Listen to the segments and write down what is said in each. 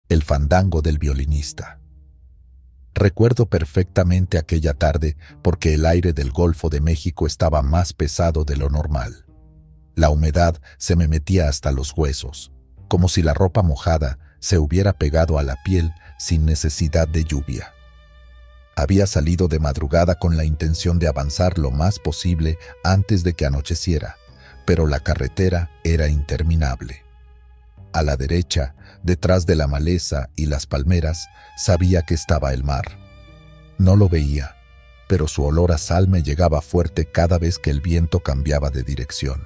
El fandango del violinista. Recuerdo perfectamente aquella tarde porque el aire del Golfo de México estaba más pesado de lo normal. La humedad se me metía hasta los huesos, como si la ropa mojada se hubiera pegado a la piel sin necesidad de lluvia. Había salido de madrugada con la intención de avanzar lo más posible antes de que anocheciera, pero la carretera era interminable. A la derecha, detrás de la maleza y las palmeras, sabía que estaba el mar. No lo veía, pero su olor a sal me llegaba fuerte cada vez que el viento cambiaba de dirección.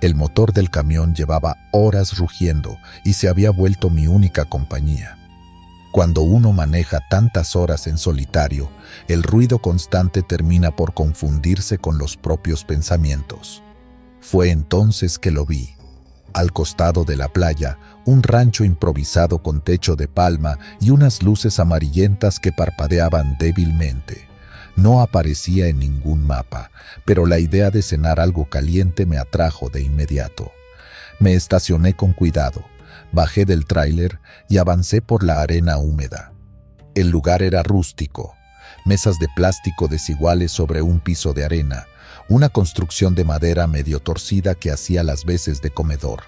El motor del camión llevaba horas rugiendo y se había vuelto mi única compañía. Cuando uno maneja tantas horas en solitario, el ruido constante termina por confundirse con los propios pensamientos. Fue entonces que lo vi. Al costado de la playa, un rancho improvisado con techo de palma y unas luces amarillentas que parpadeaban débilmente. No aparecía en ningún mapa, pero la idea de cenar algo caliente me atrajo de inmediato. Me estacioné con cuidado, bajé del tráiler y avancé por la arena húmeda. El lugar era rústico, mesas de plástico desiguales sobre un piso de arena, una construcción de madera medio torcida que hacía las veces de comedor.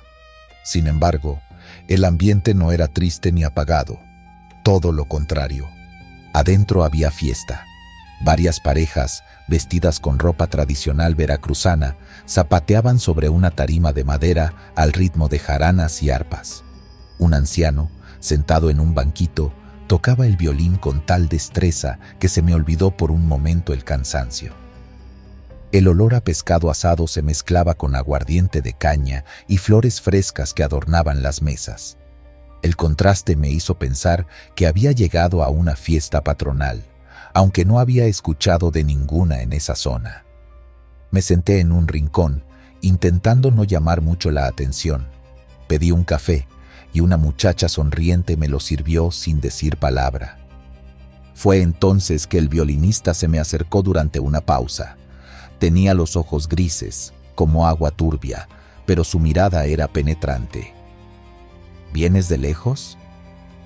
Sin embargo, el ambiente no era triste ni apagado, todo lo contrario. Adentro había fiesta. Varias parejas, vestidas con ropa tradicional veracruzana, zapateaban sobre una tarima de madera al ritmo de jaranas y arpas. Un anciano, sentado en un banquito, tocaba el violín con tal destreza que se me olvidó por un momento el cansancio. El olor a pescado asado se mezclaba con aguardiente de caña y flores frescas que adornaban las mesas. El contraste me hizo pensar que había llegado a una fiesta patronal, aunque no había escuchado de ninguna en esa zona. Me senté en un rincón, intentando no llamar mucho la atención. Pedí un café y una muchacha sonriente me lo sirvió sin decir palabra. Fue entonces que el violinista se me acercó durante una pausa. Tenía los ojos grises, como agua turbia, pero su mirada era penetrante. ¿Vienes de lejos?,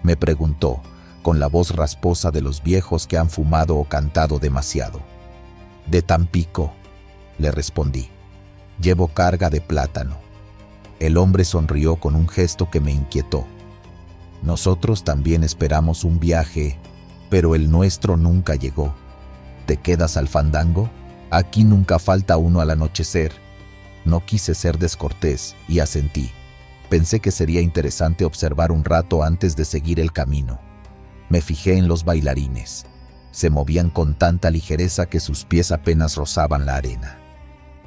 me preguntó, con la voz rasposa de los viejos que han fumado o cantado demasiado. De Tampico, le respondí. Llevo carga de plátano. El hombre sonrió con un gesto que me inquietó. Nosotros también esperamos un viaje, pero el nuestro nunca llegó. ¿Te quedas al fandango? Aquí nunca falta uno al anochecer. No quise ser descortés y asentí. Pensé que sería interesante observar un rato antes de seguir el camino. Me fijé en los bailarines. Se movían con tanta ligereza que sus pies apenas rozaban la arena.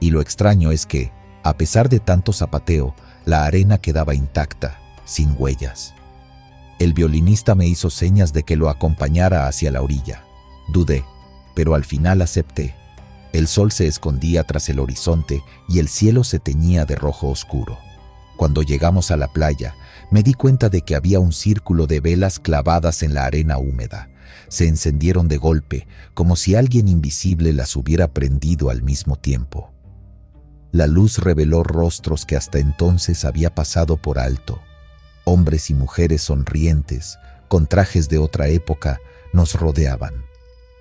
Y lo extraño es que, a pesar de tanto zapateo, la arena quedaba intacta, sin huellas. El violinista me hizo señas de que lo acompañara hacia la orilla. Dudé, pero al final acepté. El sol se escondía tras el horizonte y el cielo se teñía de rojo oscuro. Cuando llegamos a la playa, me di cuenta de que había un círculo de velas clavadas en la arena húmeda. Se encendieron de golpe, como si alguien invisible las hubiera prendido al mismo tiempo. La luz reveló rostros que hasta entonces había pasado por alto. Hombres y mujeres sonrientes, con trajes de otra época, nos rodeaban.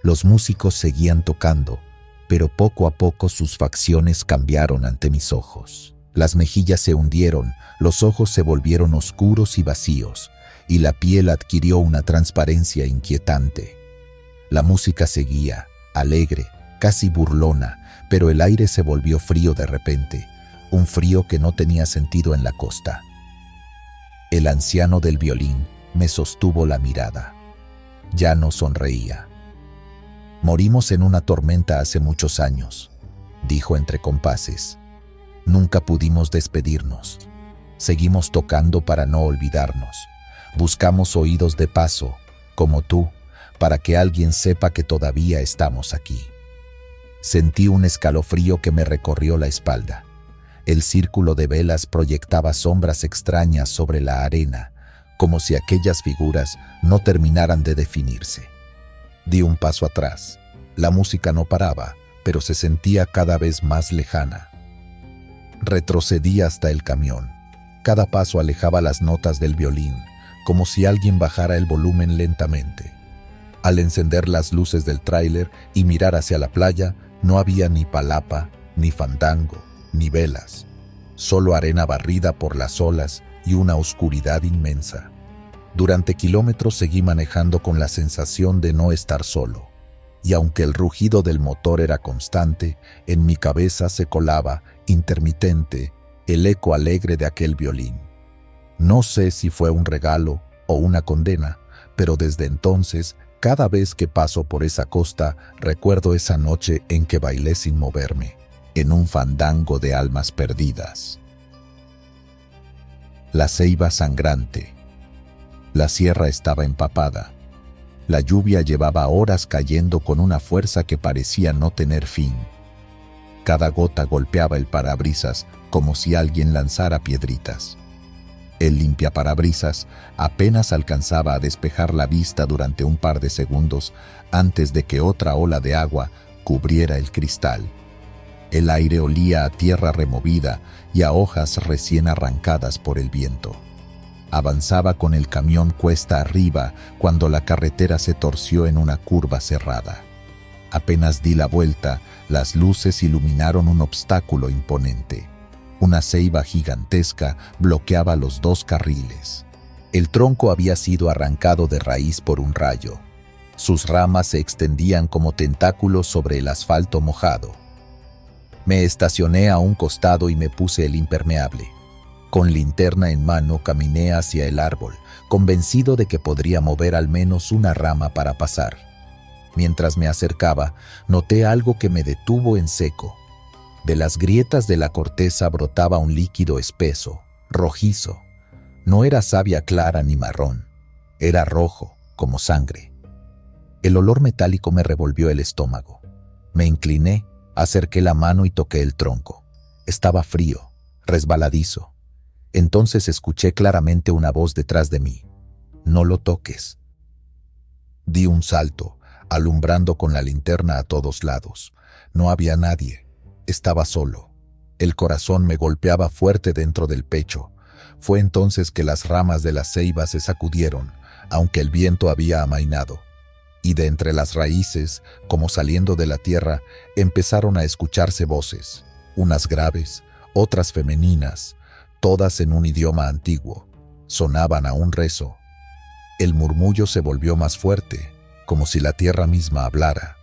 Los músicos seguían tocando, pero poco a poco sus facciones cambiaron ante mis ojos. Las mejillas se hundieron, los ojos se volvieron oscuros y vacíos, y la piel adquirió una transparencia inquietante. La música seguía, alegre, casi burlona, pero el aire se volvió frío de repente, un frío que no tenía sentido en la costa. El anciano del violín me sostuvo la mirada. Ya no sonreía. Morimos en una tormenta hace muchos años, dijo entre compases. Nunca pudimos despedirnos. Seguimos tocando para no olvidarnos. Buscamos oídos de paso, como tú, para que alguien sepa que todavía estamos aquí. Sentí un escalofrío que me recorrió la espalda. El círculo de velas proyectaba sombras extrañas sobre la arena, como si aquellas figuras no terminaran de definirse. Di un paso atrás. La música no paraba, pero se sentía cada vez más lejana. Retrocedí hasta el camión. Cada paso alejaba las notas del violín, como si alguien bajara el volumen lentamente. Al encender las luces del tráiler y mirar hacia la playa, no había ni palapa, ni fandango, ni velas, solo arena barrida por las olas y una oscuridad inmensa. Durante kilómetros seguí manejando con la sensación de no estar solo, y aunque el rugido del motor era constante, en mi cabeza se colaba, intermitente, el eco alegre de aquel violín. No sé si fue un regalo o una condena, pero desde entonces, cada vez que paso por esa costa, recuerdo esa noche en que bailé sin moverme, en un fandango de almas perdidas. La ceiba sangrante. La sierra estaba empapada. La lluvia llevaba horas cayendo con una fuerza que parecía no tener fin. Cada gota golpeaba el parabrisas como si alguien lanzara piedritas. El limpiaparabrisas apenas alcanzaba a despejar la vista durante un par de segundos antes de que otra ola de agua cubriera el cristal. El aire olía a tierra removida y a hojas recién arrancadas por el viento. Avanzaba con el camión cuesta arriba cuando la carretera se torció en una curva cerrada. Apenas di la vuelta, las luces iluminaron un obstáculo imponente. Una ceiba gigantesca bloqueaba los dos carriles. El tronco había sido arrancado de raíz por un rayo. Sus ramas se extendían como tentáculos sobre el asfalto mojado. Me estacioné a un costado y me puse el impermeable. Con linterna en mano caminé hacia el árbol, convencido de que podría mover al menos una rama para pasar. Mientras me acercaba, noté algo que me detuvo en seco. De las grietas de la corteza brotaba un líquido espeso, rojizo. No era savia clara ni marrón, era rojo, como sangre. El olor metálico me revolvió el estómago. Me incliné, acerqué la mano y toqué el tronco. Estaba frío, resbaladizo. Entonces escuché claramente una voz detrás de mí. «No lo toques». Di un salto, alumbrando con la linterna a todos lados. No había nadie. Estaba solo. El corazón me golpeaba fuerte dentro del pecho. Fue entonces que las ramas de la ceiba se sacudieron, aunque el viento había amainado. Y de entre las raíces, como saliendo de la tierra, empezaron a escucharse voces, unas graves, otras femeninas, todas en un idioma antiguo. Sonaban a un rezo. El murmullo se volvió más fuerte, como si la tierra misma hablara.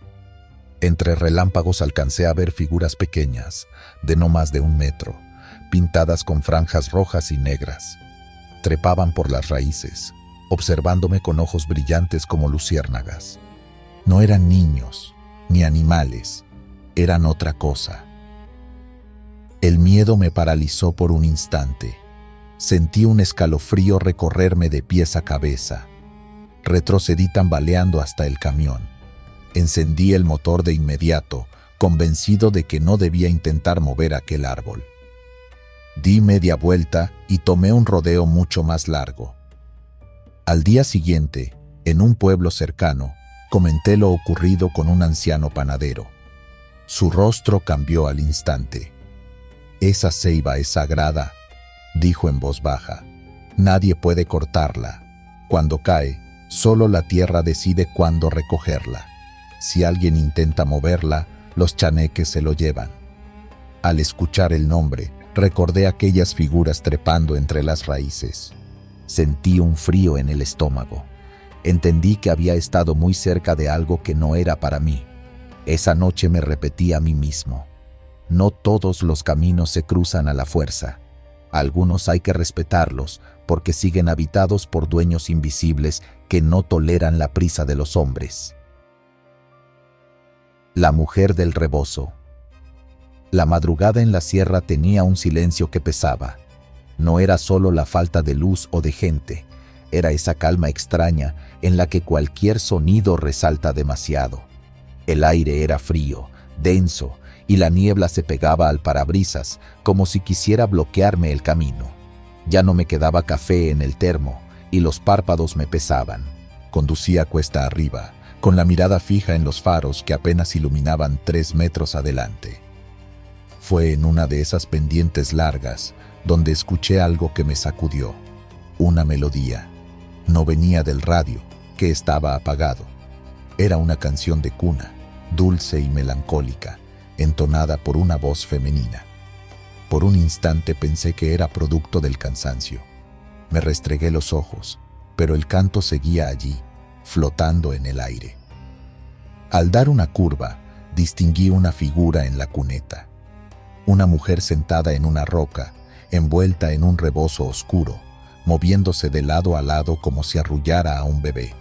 Entre relámpagos alcancé a ver figuras pequeñas, de no más de 1 metro, pintadas con franjas rojas y negras. Trepaban por las raíces, observándome con ojos brillantes como luciérnagas. No eran niños, ni animales, eran otra cosa. El miedo me paralizó por un instante. Sentí un escalofrío recorrerme de pies a cabeza. Retrocedí tambaleando hasta el camión. Encendí el motor de inmediato, convencido de que no debía intentar mover aquel árbol. Di media vuelta y tomé un rodeo mucho más largo. Al día siguiente, en un pueblo cercano, comenté lo ocurrido con un anciano panadero. Su rostro cambió al instante. «Esa ceiba es sagrada», dijo en voz baja. «Nadie puede cortarla. Cuando cae, solo la tierra decide cuándo recogerla. Si alguien intenta moverla, los chaneques se lo llevan». Al escuchar el nombre, recordé aquellas figuras trepando entre las raíces. Sentí un frío en el estómago. Entendí que había estado muy cerca de algo que no era para mí. Esa noche me repetí a mí mismo: no todos los caminos se cruzan a la fuerza. Algunos hay que respetarlos porque siguen habitados por dueños invisibles que no toleran la prisa de los hombres. La mujer del rebozo. La madrugada en la sierra tenía un silencio que pesaba. No era solo la falta de luz o de gente, era esa calma extraña en la que cualquier sonido resalta demasiado. El aire era frío, denso, y la niebla se pegaba al parabrisas como si quisiera bloquearme el camino. Ya no me quedaba café en el termo y los párpados me pesaban. Conducía cuesta arriba, con la mirada fija en los faros que apenas iluminaban 3 metros adelante. Fue en una de esas pendientes largas donde escuché algo que me sacudió, una melodía. No venía del radio, que estaba apagado. Era una canción de cuna, dulce y melancólica, entonada por una voz femenina. Por un instante pensé que era producto del cansancio. Me restregué los ojos, pero el canto seguía allí, flotando en el aire. Al dar una curva, distinguí una figura en la cuneta. Una mujer sentada en una roca, envuelta en un rebozo oscuro, moviéndose de lado a lado como si arrullara a un bebé.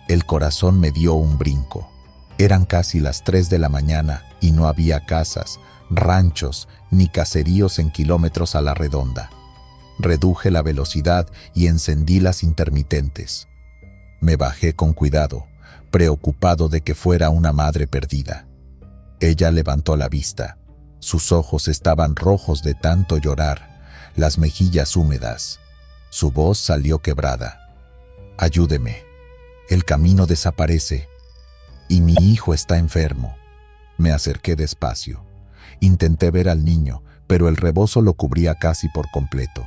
El corazón me dio un brinco. Eran casi las 3 de la mañana y no había casas, ranchos ni caseríos en kilómetros a la redonda. Reduje la velocidad y encendí las intermitentes. Me bajé con cuidado, preocupado de que fuera una madre perdida. Ella levantó la vista. Sus ojos estaban rojos de tanto llorar, las mejillas húmedas. Su voz salió quebrada. «Ayúdeme. El camino desaparece. Y mi hijo está enfermo». Me acerqué despacio. Intenté ver al niño, pero el rebozo lo cubría casi por completo.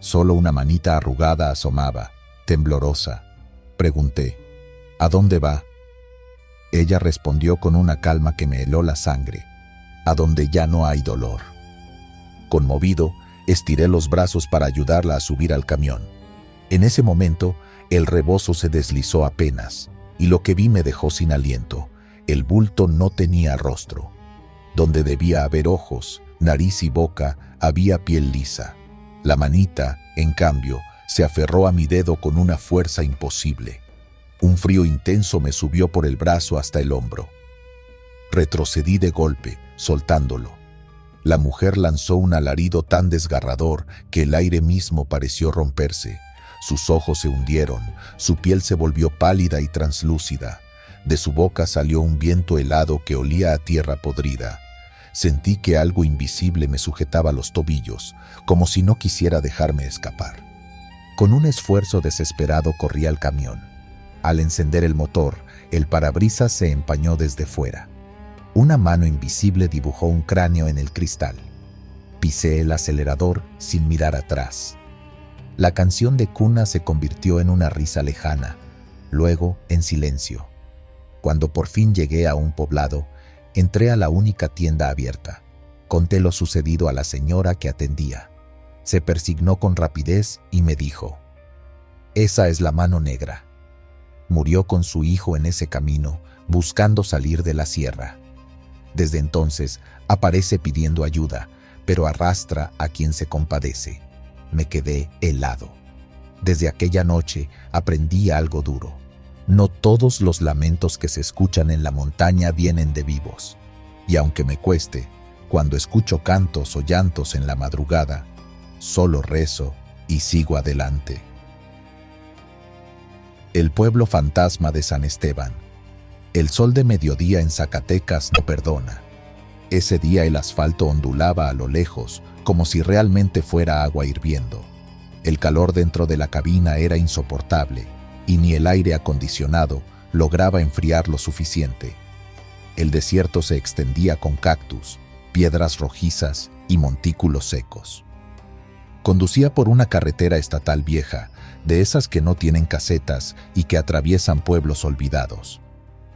Solo una manita arrugada asomaba, temblorosa. Pregunté, «¿A dónde va?». Ella respondió con una calma que me heló la sangre. «A donde ya no hay dolor». Conmovido, estiré los brazos para ayudarla a subir al camión. En ese momento, el rebozo se deslizó apenas, y lo que vi me dejó sin aliento. El bulto no tenía rostro. Donde debía haber ojos, nariz y boca, había piel lisa. La manita, en cambio, se aferró a mi dedo con una fuerza imposible. Un frío intenso me subió por el brazo hasta el hombro. Retrocedí de golpe, soltándolo. La mujer lanzó un alarido tan desgarrador que el aire mismo pareció romperse. Sus ojos se hundieron, su piel se volvió pálida y translúcida. De su boca salió un viento helado que olía a tierra podrida. Sentí que algo invisible me sujetaba los tobillos, como si no quisiera dejarme escapar. Con un esfuerzo desesperado corrí al camión. Al encender el motor, el parabrisas se empañó desde fuera. Una mano invisible dibujó un cráneo en el cristal. Pisé el acelerador sin mirar atrás. La canción de cuna se convirtió en una risa lejana, luego en silencio. Cuando por fin llegué a un poblado, entré a la única tienda abierta. Conté lo sucedido a la señora que atendía. Se persignó con rapidez y me dijo, «Esa es la mano negra. Murió con su hijo en ese camino, buscando salir de la sierra. Desde entonces aparece pidiendo ayuda, pero arrastra a quien se compadece». Me quedé helado. Desde aquella noche aprendí algo duro. No todos los lamentos que se escuchan en la montaña vienen de vivos. Y aunque me cueste, cuando escucho cantos o llantos en la madrugada, solo rezo y sigo adelante. El pueblo fantasma de San Esteban. El sol de mediodía en Zacatecas no perdona. Ese día el asfalto ondulaba a lo lejos, como si realmente fuera agua hirviendo. El calor dentro de la cabina era insoportable, y ni el aire acondicionado lograba enfriar lo suficiente. El desierto se extendía con cactus, piedras rojizas y montículos secos. Conducía por una carretera estatal vieja, de esas que no tienen casetas y que atraviesan pueblos olvidados.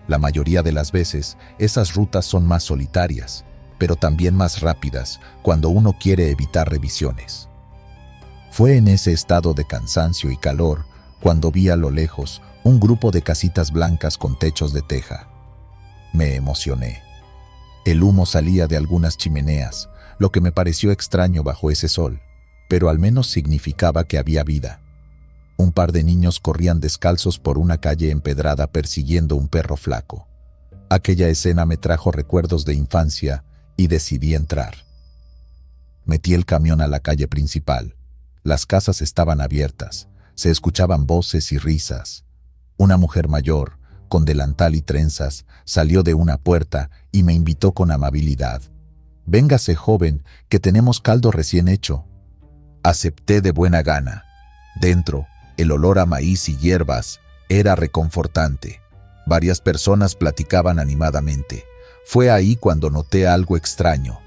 La mayoría de las veces, esas rutas son más solitarias, pero también más rápidas cuando uno quiere evitar revisiones. Fue en ese estado de cansancio y calor cuando vi a lo lejos un grupo de casitas blancas con techos de teja. Me emocioné. El humo salía de algunas chimeneas, lo que me pareció extraño bajo ese sol, pero al menos significaba que había vida. Un par de niños corrían descalzos por una calle empedrada persiguiendo un perro flaco. Aquella escena me trajo recuerdos de infancia y decidí entrar. Metí el camión a la calle principal. Las casas estaban abiertas, se escuchaban voces y risas. Una mujer mayor, con delantal y trenzas, salió de una puerta y me invitó con amabilidad. «Véngase, joven, que tenemos caldo recién hecho». Acepté de buena gana. Dentro, el olor a maíz y hierbas era reconfortante. Varias personas platicaban animadamente. Fue ahí cuando noté algo extraño.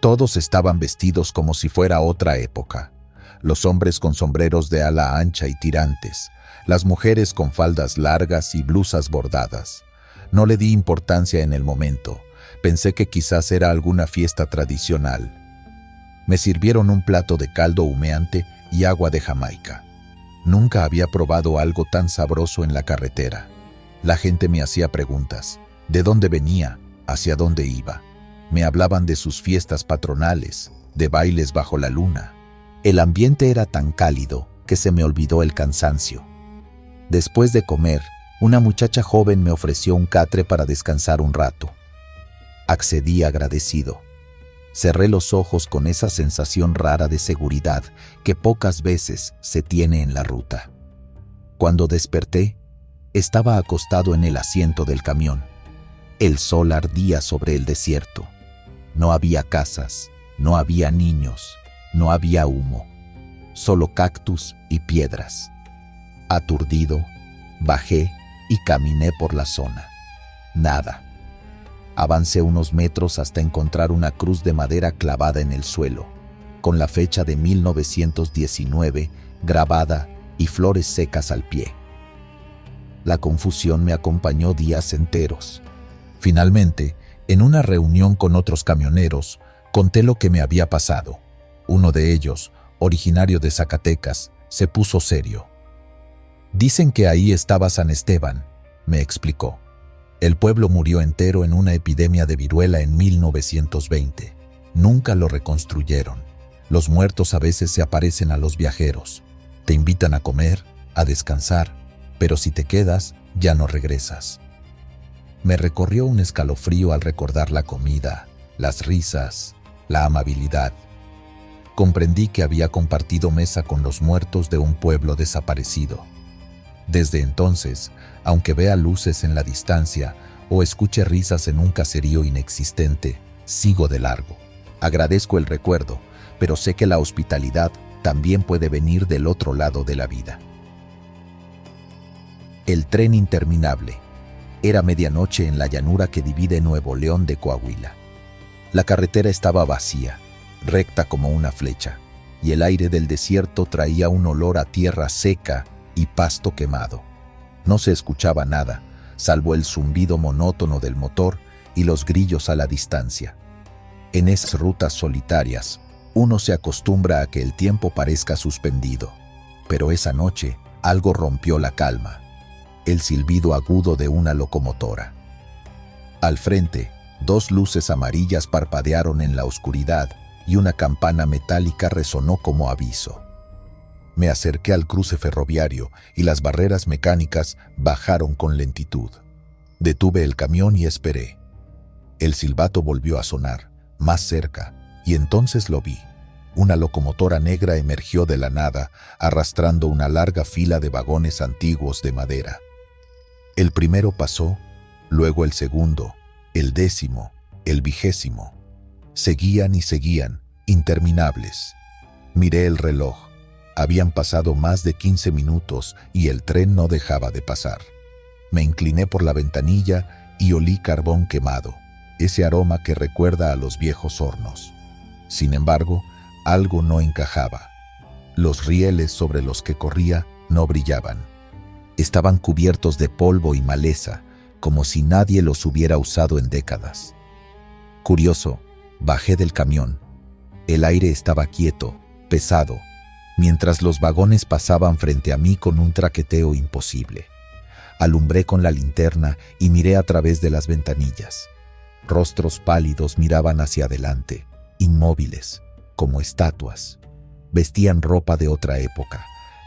Todos estaban vestidos como si fuera otra época. Los hombres con sombreros de ala ancha y tirantes, las mujeres con faldas largas y blusas bordadas. No le di importancia en el momento. Pensé que quizás era alguna fiesta tradicional. Me sirvieron un plato de caldo humeante y agua de Jamaica. Nunca había probado algo tan sabroso en la carretera. La gente me hacía preguntas. ¿De dónde venía? ¿Hacia dónde iba? Me hablaban de sus fiestas patronales, de bailes bajo la luna. El ambiente era tan cálido que se me olvidó el cansancio. Después de comer, una muchacha joven me ofreció un catre para descansar un rato. Accedí agradecido. Cerré los ojos con esa sensación rara de seguridad que pocas veces se tiene en la ruta. Cuando desperté, estaba acostado en el asiento del camión. El sol ardía sobre el desierto. No había casas, no había niños, no había humo, solo cactus y piedras. Aturdido, bajé y caminé por la zona. Nada. Avancé unos metros hasta encontrar una cruz de madera clavada en el suelo, con la fecha de 1919 grabada y flores secas al pie. La confusión me acompañó días enteros. Finalmente, en una reunión con otros camioneros, conté lo que me había pasado. Uno de ellos, originario de Zacatecas, se puso serio. «Dicen que ahí estaba San Esteban», me explicó. «El pueblo murió entero en una epidemia de viruela en 1920. Nunca lo reconstruyeron. Los muertos a veces se aparecen a los viajeros. Te invitan a comer, a descansar, pero si te quedas, ya no regresas». Me recorrió un escalofrío al recordar la comida, las risas, la amabilidad. Comprendí que había compartido mesa con los muertos de un pueblo desaparecido. Desde entonces, aunque vea luces en la distancia o escuche risas en un caserío inexistente, sigo de largo. Agradezco el recuerdo, pero sé que la hospitalidad también puede venir del otro lado de la vida. El tren interminable. Era medianoche en la llanura que divide Nuevo León de Coahuila. La carretera estaba vacía, recta como una flecha, y el aire del desierto traía un olor a tierra seca y pasto quemado. No se escuchaba nada, salvo el zumbido monótono del motor y los grillos a la distancia. En esas rutas solitarias, uno se acostumbra a que el tiempo parezca suspendido, pero esa noche algo rompió la calma. El silbido agudo de una locomotora. Al frente, dos luces amarillas parpadearon en la oscuridad y una campana metálica resonó como aviso. Me acerqué al cruce ferroviario y las barreras mecánicas bajaron con lentitud. Detuve el camión y esperé. El silbato volvió a sonar, más cerca, y entonces lo vi. Una locomotora negra emergió de la nada, arrastrando una larga fila de vagones antiguos de madera. El primero pasó, luego el segundo, el 10º, el 20º. Seguían y seguían, interminables. Miré el reloj. Habían pasado más de 15 minutos y el tren no dejaba de pasar. Me incliné por la ventanilla y olí carbón quemado, ese aroma que recuerda a los viejos hornos. Sin embargo, algo no encajaba. Los rieles sobre los que corría no brillaban. Estaban cubiertos de polvo y maleza, como si nadie los hubiera usado en décadas. Curioso, bajé del camión. El aire estaba quieto, pesado, mientras los vagones pasaban frente a mí con un traqueteo imposible. Alumbré con la linterna y miré a través de las ventanillas. Rostros pálidos miraban hacia adelante, inmóviles, como estatuas. Vestían ropa de otra época,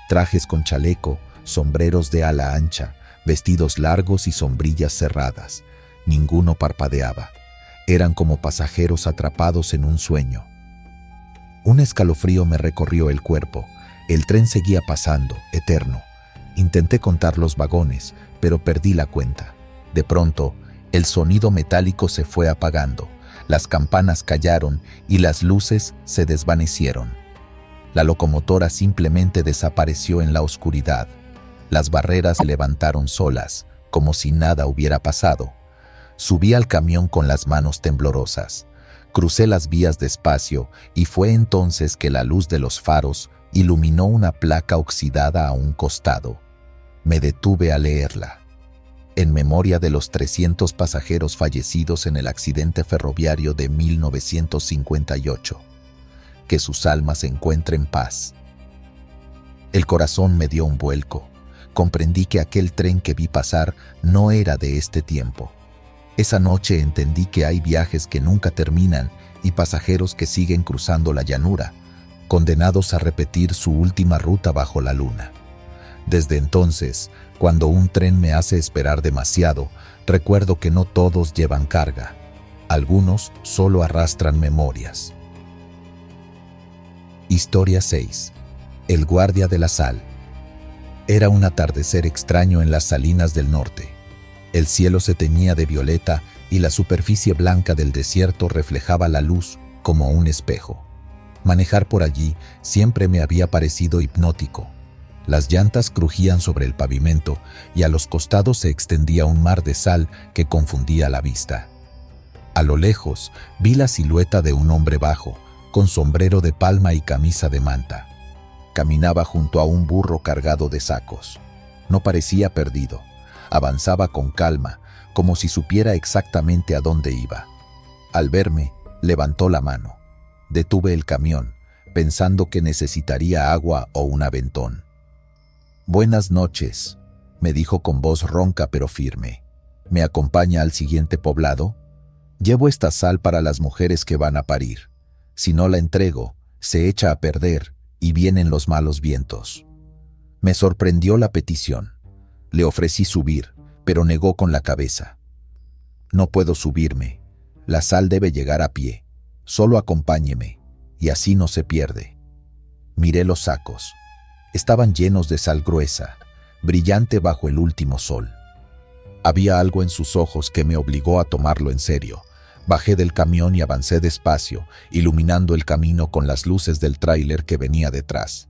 trajes con chaleco, sombreros de ala ancha, vestidos largos y sombrillas cerradas. Ninguno parpadeaba. Eran como pasajeros atrapados en un sueño. Un escalofrío me recorrió el cuerpo. El tren seguía pasando, eterno. Intenté contar los vagones, pero perdí la cuenta. De pronto, el sonido metálico se fue apagando. Las campanas callaron y las luces se desvanecieron. La locomotora simplemente desapareció en la oscuridad. Las barreras se levantaron solas, como si nada hubiera pasado. Subí al camión con las manos temblorosas. Crucé las vías despacio y fue entonces que la luz de los faros iluminó una placa oxidada a un costado. Me detuve a leerla. En memoria de los 300 pasajeros fallecidos en el accidente ferroviario de 1958. Que sus almas encuentren paz. El corazón me dio un vuelco. Comprendí que aquel tren que vi pasar no era de este tiempo. Esa noche entendí que hay viajes que nunca terminan y pasajeros que siguen cruzando la llanura, condenados a repetir su última ruta bajo la luna. Desde entonces, cuando un tren me hace esperar demasiado, recuerdo que no todos llevan carga. Algunos solo arrastran memorias. Historia 6. El guardia de la sal. Era un atardecer extraño en las salinas del norte. El cielo se teñía de violeta y la superficie blanca del desierto reflejaba la luz como un espejo. Manejar por allí siempre me había parecido hipnótico. Las llantas crujían sobre el pavimento y a los costados se extendía un mar de sal que confundía la vista. A lo lejos vi la silueta de un hombre bajo, con sombrero de palma y camisa de manta. Caminaba junto a un burro cargado de sacos. No parecía perdido. Avanzaba con calma, como si supiera exactamente a dónde iba. Al verme, levantó la mano. Detuve el camión, pensando que necesitaría agua o un aventón. «Buenas noches», me dijo con voz ronca pero firme. «¿Me acompaña al siguiente poblado? Llevo esta sal para las mujeres que van a parir. Si no la entrego, se echa a perder y vienen los malos vientos». Me sorprendió la petición. Le ofrecí subir, pero negó con la cabeza. «No puedo subirme. La sal debe llegar a pie. Solo acompáñeme, y así no se pierde». Miré los sacos. Estaban llenos de sal gruesa, brillante bajo el último sol. Había algo en sus ojos que me obligó a tomarlo en serio. Bajé del camión y avancé despacio, iluminando el camino con las luces del tráiler que venía detrás.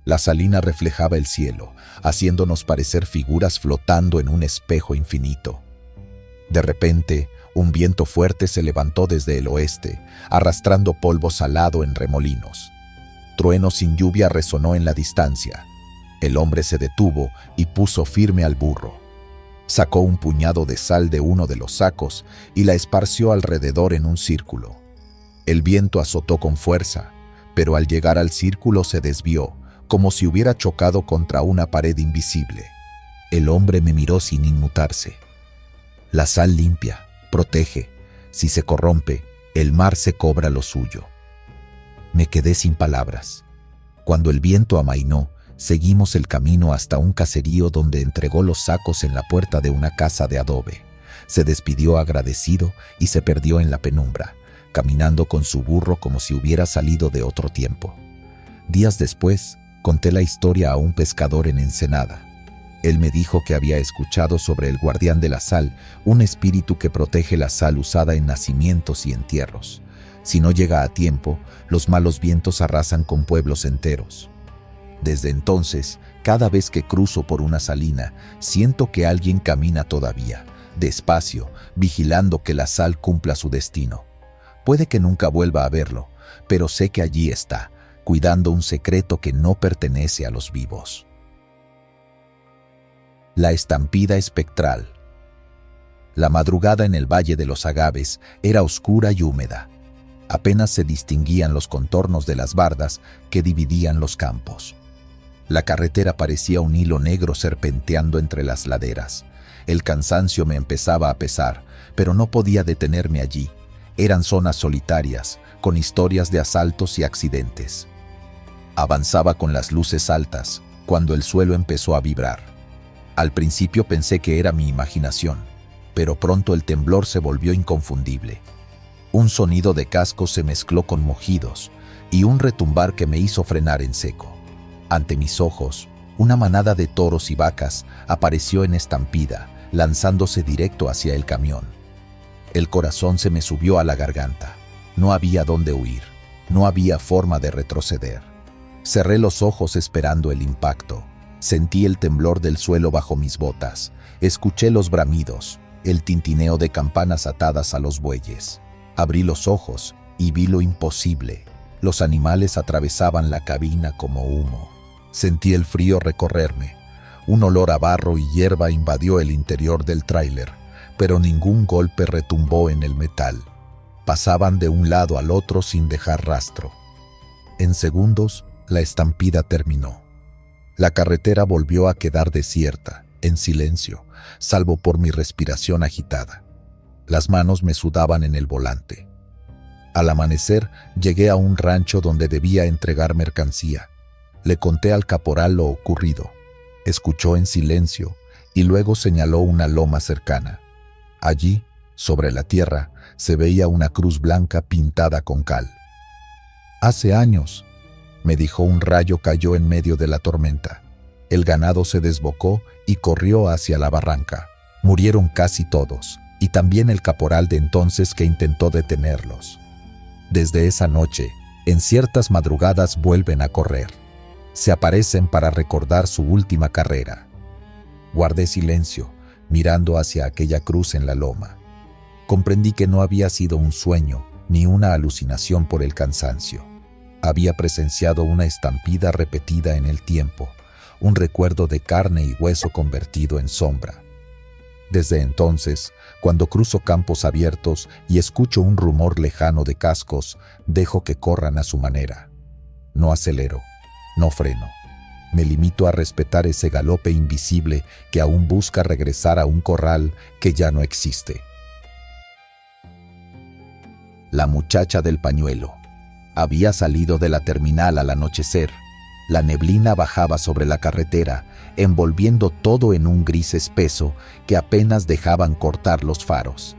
La salina reflejaba el cielo, haciéndonos parecer figuras flotando en un espejo infinito. De repente, un viento fuerte se levantó desde el oeste, arrastrando polvo salado en remolinos. Trueno sin lluvia resonó en la distancia. El hombre se detuvo y puso firme al burro. Sacó un puñado de sal de uno de los sacos y la esparció alrededor en un círculo. El viento azotó con fuerza, pero al llegar al círculo se desvió, como si hubiera chocado contra una pared invisible. El hombre me miró sin inmutarse. La sal limpia, protege. Si se corrompe, el mar se cobra lo suyo. Me quedé sin palabras. Cuando el viento amainó, seguimos el camino hasta un caserío donde entregó los sacos en la puerta de una casa de adobe. Se despidió agradecido y se perdió en la penumbra, caminando con su burro como si hubiera salido de otro tiempo. Días después, conté la historia a un pescador en Ensenada. Él me dijo que había escuchado sobre el guardián de la sal, un espíritu que protege la sal usada en nacimientos y entierros. Si no llega a tiempo, los malos vientos arrasan con pueblos enteros. Desde entonces, cada vez que cruzo por una salina, siento que alguien camina todavía, despacio, vigilando que la sal cumpla su destino. Puede que nunca vuelva a verlo, pero sé que allí está, cuidando un secreto que no pertenece a los vivos. La estampida espectral. La madrugada en el Valle de los Agaves era oscura y húmeda. Apenas se distinguían los contornos de las bardas que dividían los campos. La carretera parecía un hilo negro serpenteando entre las laderas. El cansancio me empezaba a pesar, pero no podía detenerme allí. Eran zonas solitarias, con historias de asaltos y accidentes. Avanzaba con las luces altas, cuando el suelo empezó a vibrar. Al principio pensé que era mi imaginación, pero pronto el temblor se volvió inconfundible. Un sonido de cascos se mezcló con mugidos y un retumbar que me hizo frenar en seco. Ante mis ojos, una manada de toros y vacas apareció en estampida, lanzándose directo hacia el camión. El corazón se me subió a la garganta. No había dónde huir, no había forma de retroceder. Cerré los ojos esperando el impacto. Sentí el temblor del suelo bajo mis botas. Escuché los bramidos, el tintineo de campanas atadas a los bueyes. Abrí los ojos y vi lo imposible. Los animales atravesaban la cabina como humo. Sentí el frío recorrerme. Un olor a barro y hierba invadió el interior del tráiler, pero ningún golpe retumbó en el metal. Pasaban de un lado al otro sin dejar rastro. En segundos, la estampida terminó. La carretera volvió a quedar desierta, en silencio, salvo por mi respiración agitada. Las manos me sudaban en el volante. Al amanecer, llegué a un rancho donde debía entregar mercancía. Le conté al caporal lo ocurrido. Escuchó en silencio y luego señaló una loma cercana. Allí, sobre la tierra, se veía una cruz blanca pintada con cal. «Hace años», me dijo, «un rayo cayó en medio de la tormenta. El ganado se desbocó y corrió hacia la barranca. Murieron casi todos, y también el caporal de entonces que intentó detenerlos. Desde esa noche, en ciertas madrugadas vuelven a correr. Se aparecen para recordar su última carrera». Guardé silencio, mirando hacia aquella cruz en la loma. Comprendí que no había sido un sueño ni una alucinación por el cansancio. Había presenciado una estampida repetida en el tiempo, un recuerdo de carne y hueso convertido en sombra. Desde entonces, cuando cruzo campos abiertos y escucho un rumor lejano de cascos, dejo que corran a su manera. No acelero, no freno. Me limito a respetar ese galope invisible que aún busca regresar a un corral que ya no existe. La muchacha del pañuelo. Había salido de la terminal al anochecer. La neblina bajaba sobre la carretera, envolviendo todo en un gris espeso que apenas dejaban cortar los faros.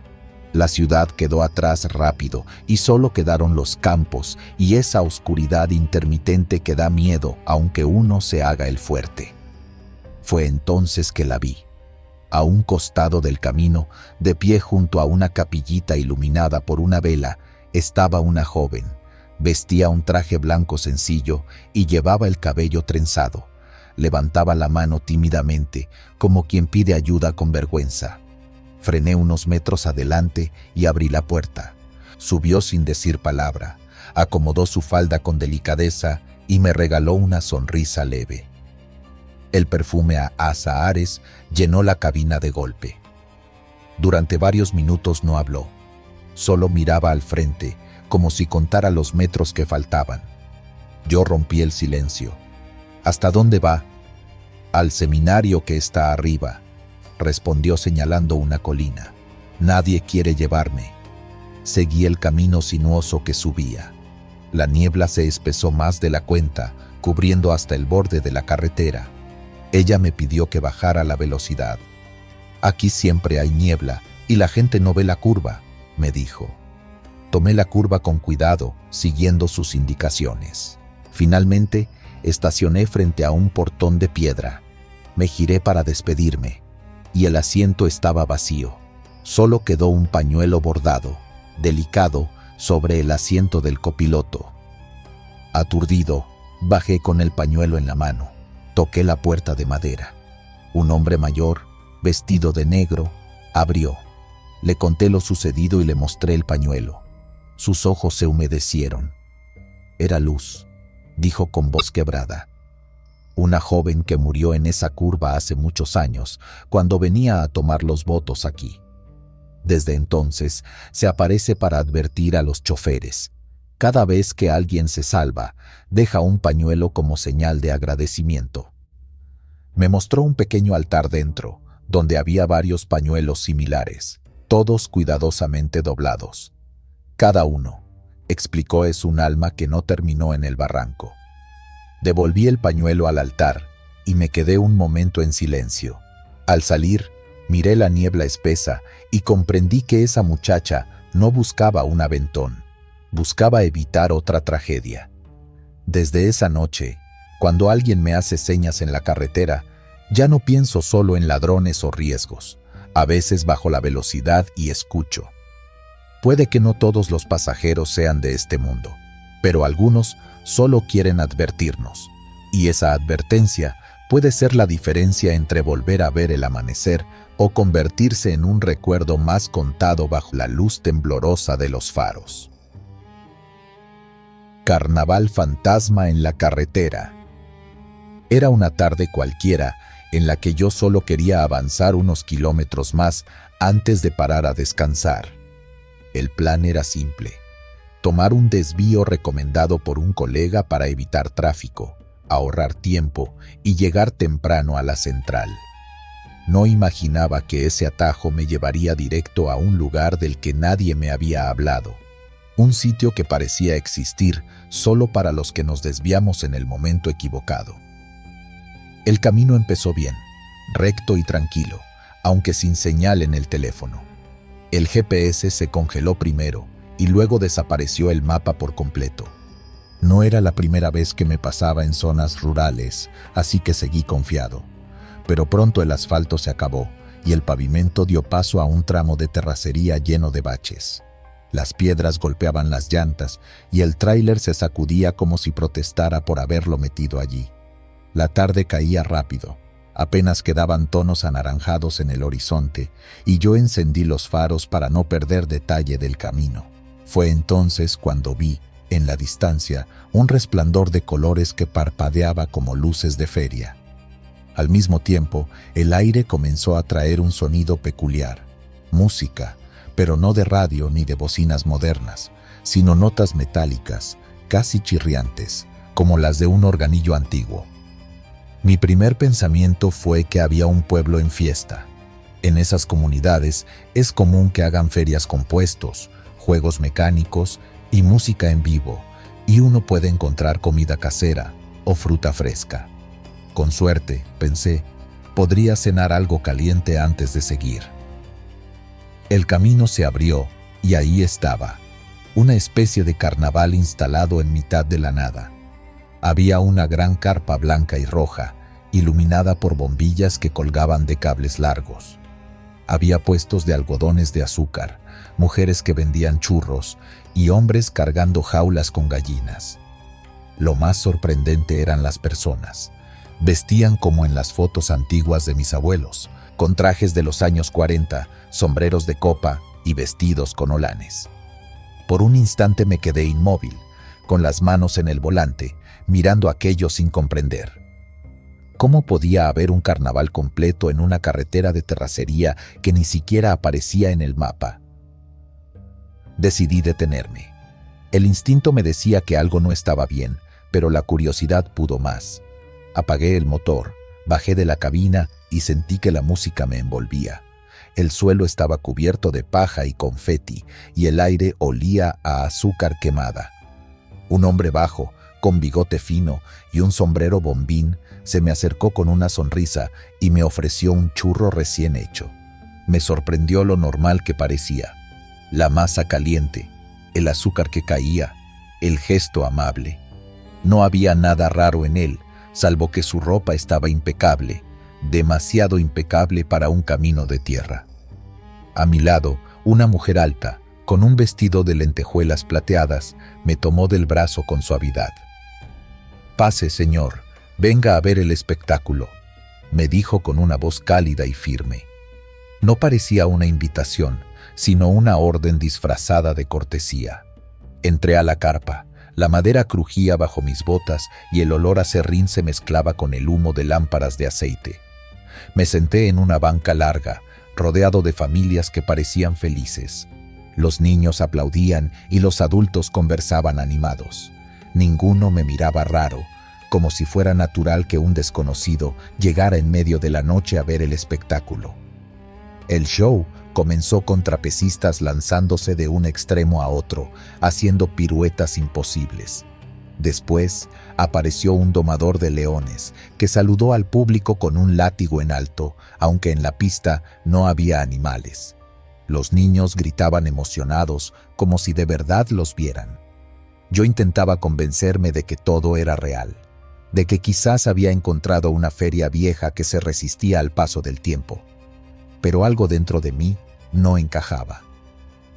La ciudad quedó atrás rápido y solo quedaron los campos y esa oscuridad intermitente que da miedo aunque uno se haga el fuerte. Fue entonces que la vi. A un costado del camino, de pie junto a una capillita iluminada por una vela, estaba una joven. Vestía un traje blanco sencillo y llevaba el cabello trenzado. Levantaba la mano tímidamente, como quien pide ayuda con vergüenza. Frené unos metros adelante y abrí la puerta. Subió sin decir palabra, acomodó su falda con delicadeza y me regaló una sonrisa leve. El perfume a azahares llenó la cabina de golpe. Durante varios minutos no habló. Solo miraba al frente, como si contara los metros que faltaban. Yo rompí el silencio. «¿Hasta dónde va?» «Al seminario que está arriba», respondió señalando una colina. «Nadie quiere llevarme». Seguí el camino sinuoso que subía. La niebla se espesó más de la cuenta, cubriendo hasta el borde de la carretera. Ella me pidió que bajara la velocidad. «Aquí siempre hay niebla y la gente no ve la curva», me dijo. Tomé la curva con cuidado, siguiendo sus indicaciones. Finalmente, estacioné frente a un portón de piedra. Me giré para despedirme, y el asiento estaba vacío. Solo quedó un pañuelo bordado, delicado, sobre el asiento del copiloto. Aturdido, bajé con el pañuelo en la mano. Toqué la puerta de madera. Un hombre mayor, vestido de negro, abrió. Le conté lo sucedido y le mostré el pañuelo. Sus ojos se humedecieron. «Era Luz», dijo con voz quebrada. «Una joven que murió en esa curva hace muchos años, cuando venía a tomar los votos aquí. Desde entonces se aparece para advertir a los choferes. Cada vez que alguien se salva, deja un pañuelo como señal de agradecimiento». Me mostró un pequeño altar dentro, donde había varios pañuelos similares, todos cuidadosamente doblados. «Cada uno», explicó, «es un alma que no terminó en el barranco». Devolví el pañuelo al altar y me quedé un momento en silencio. Al salir, miré la niebla espesa y comprendí que esa muchacha no buscaba un aventón, buscaba evitar otra tragedia. Desde esa noche, cuando alguien me hace señas en la carretera, ya no pienso solo en ladrones o riesgos. A veces bajo la velocidad y escucho. Puede que no todos los pasajeros sean de este mundo, pero algunos solo quieren advertirnos, y esa advertencia puede ser la diferencia entre volver a ver el amanecer o convertirse en un recuerdo más contado bajo la luz temblorosa de los faros. Carnaval fantasma en la carretera. Era una tarde cualquiera en la que yo solo quería avanzar unos kilómetros más antes de parar a descansar. El plan era simple: tomar un desvío recomendado por un colega para evitar tráfico, ahorrar tiempo y llegar temprano a la central. No imaginaba que ese atajo me llevaría directo a un lugar del que nadie me había hablado, un sitio que parecía existir solo para los que nos desviamos en el momento equivocado. El camino empezó bien, recto y tranquilo, aunque sin señal en el teléfono. El GPS se congeló primero y luego desapareció el mapa por completo. No era la primera vez que me pasaba en zonas rurales, así que seguí confiado. Pero pronto el asfalto se acabó y el pavimento dio paso a un tramo de terracería lleno de baches. Las piedras golpeaban las llantas y el tráiler se sacudía como si protestara por haberlo metido allí. La tarde caía rápido. Apenas quedaban tonos anaranjados en el horizonte y yo encendí los faros para no perder detalle del camino. Fue entonces cuando vi, en la distancia, un resplandor de colores que parpadeaba como luces de feria. Al mismo tiempo, el aire comenzó a traer un sonido peculiar, música, pero no de radio ni de bocinas modernas, sino notas metálicas, casi chirriantes, como las de un organillo antiguo. Mi primer pensamiento fue que había un pueblo en fiesta. En esas comunidades es común que hagan ferias con puestos, juegos mecánicos y música en vivo, y uno puede encontrar comida casera o fruta fresca. Con suerte, pensé, podría cenar algo caliente antes de seguir. El camino se abrió y ahí estaba, una especie de carnaval instalado en mitad de la nada. Había una gran carpa blanca y roja, iluminada por bombillas que colgaban de cables largos. Había puestos de algodones de azúcar, mujeres que vendían churros y hombres cargando jaulas con gallinas. Lo más sorprendente eran las personas. Vestían como en las fotos antiguas de mis abuelos, con trajes de los años 40, sombreros de copa y vestidos con holanes. Por un instante me quedé inmóvil, con las manos en el volante, mirando aquello sin comprender. ¿Cómo podía haber un carnaval completo en una carretera de terracería que ni siquiera aparecía en el mapa? Decidí detenerme. El instinto me decía que algo no estaba bien, pero la curiosidad pudo más. Apagué el motor, bajé de la cabina y sentí que la música me envolvía. El suelo estaba cubierto de paja y confeti y el aire olía a azúcar quemada. Un hombre bajo, con bigote fino y un sombrero bombín, se me acercó con una sonrisa y me ofreció un churro recién hecho. Me sorprendió lo normal que parecía. La masa caliente, el azúcar que caía, el gesto amable. No había nada raro en él, salvo que su ropa estaba impecable, demasiado impecable para un camino de tierra. A mi lado, una mujer alta, con un vestido de lentejuelas plateadas, me tomó del brazo con suavidad. «Pase, señor, venga a ver el espectáculo», me dijo con una voz cálida y firme. No parecía una invitación, sino una orden disfrazada de cortesía. Entré a la carpa. La madera crujía bajo mis botas y el olor a serrín se mezclaba con el humo de lámparas de aceite. Me senté en una banca larga, rodeado de familias que parecían felices. Los niños aplaudían y los adultos conversaban animados. Ninguno me miraba raro, como si fuera natural que un desconocido llegara en medio de la noche a ver el espectáculo. El show comenzó con trapecistas lanzándose de un extremo a otro, haciendo piruetas imposibles. Después apareció un domador de leones que saludó al público con un látigo en alto, aunque en la pista no había animales. Los niños gritaban emocionados, como si de verdad los vieran. Yo intentaba convencerme de que todo era real, de que quizás había encontrado una feria vieja que se resistía al paso del tiempo. Pero algo dentro de mí no encajaba.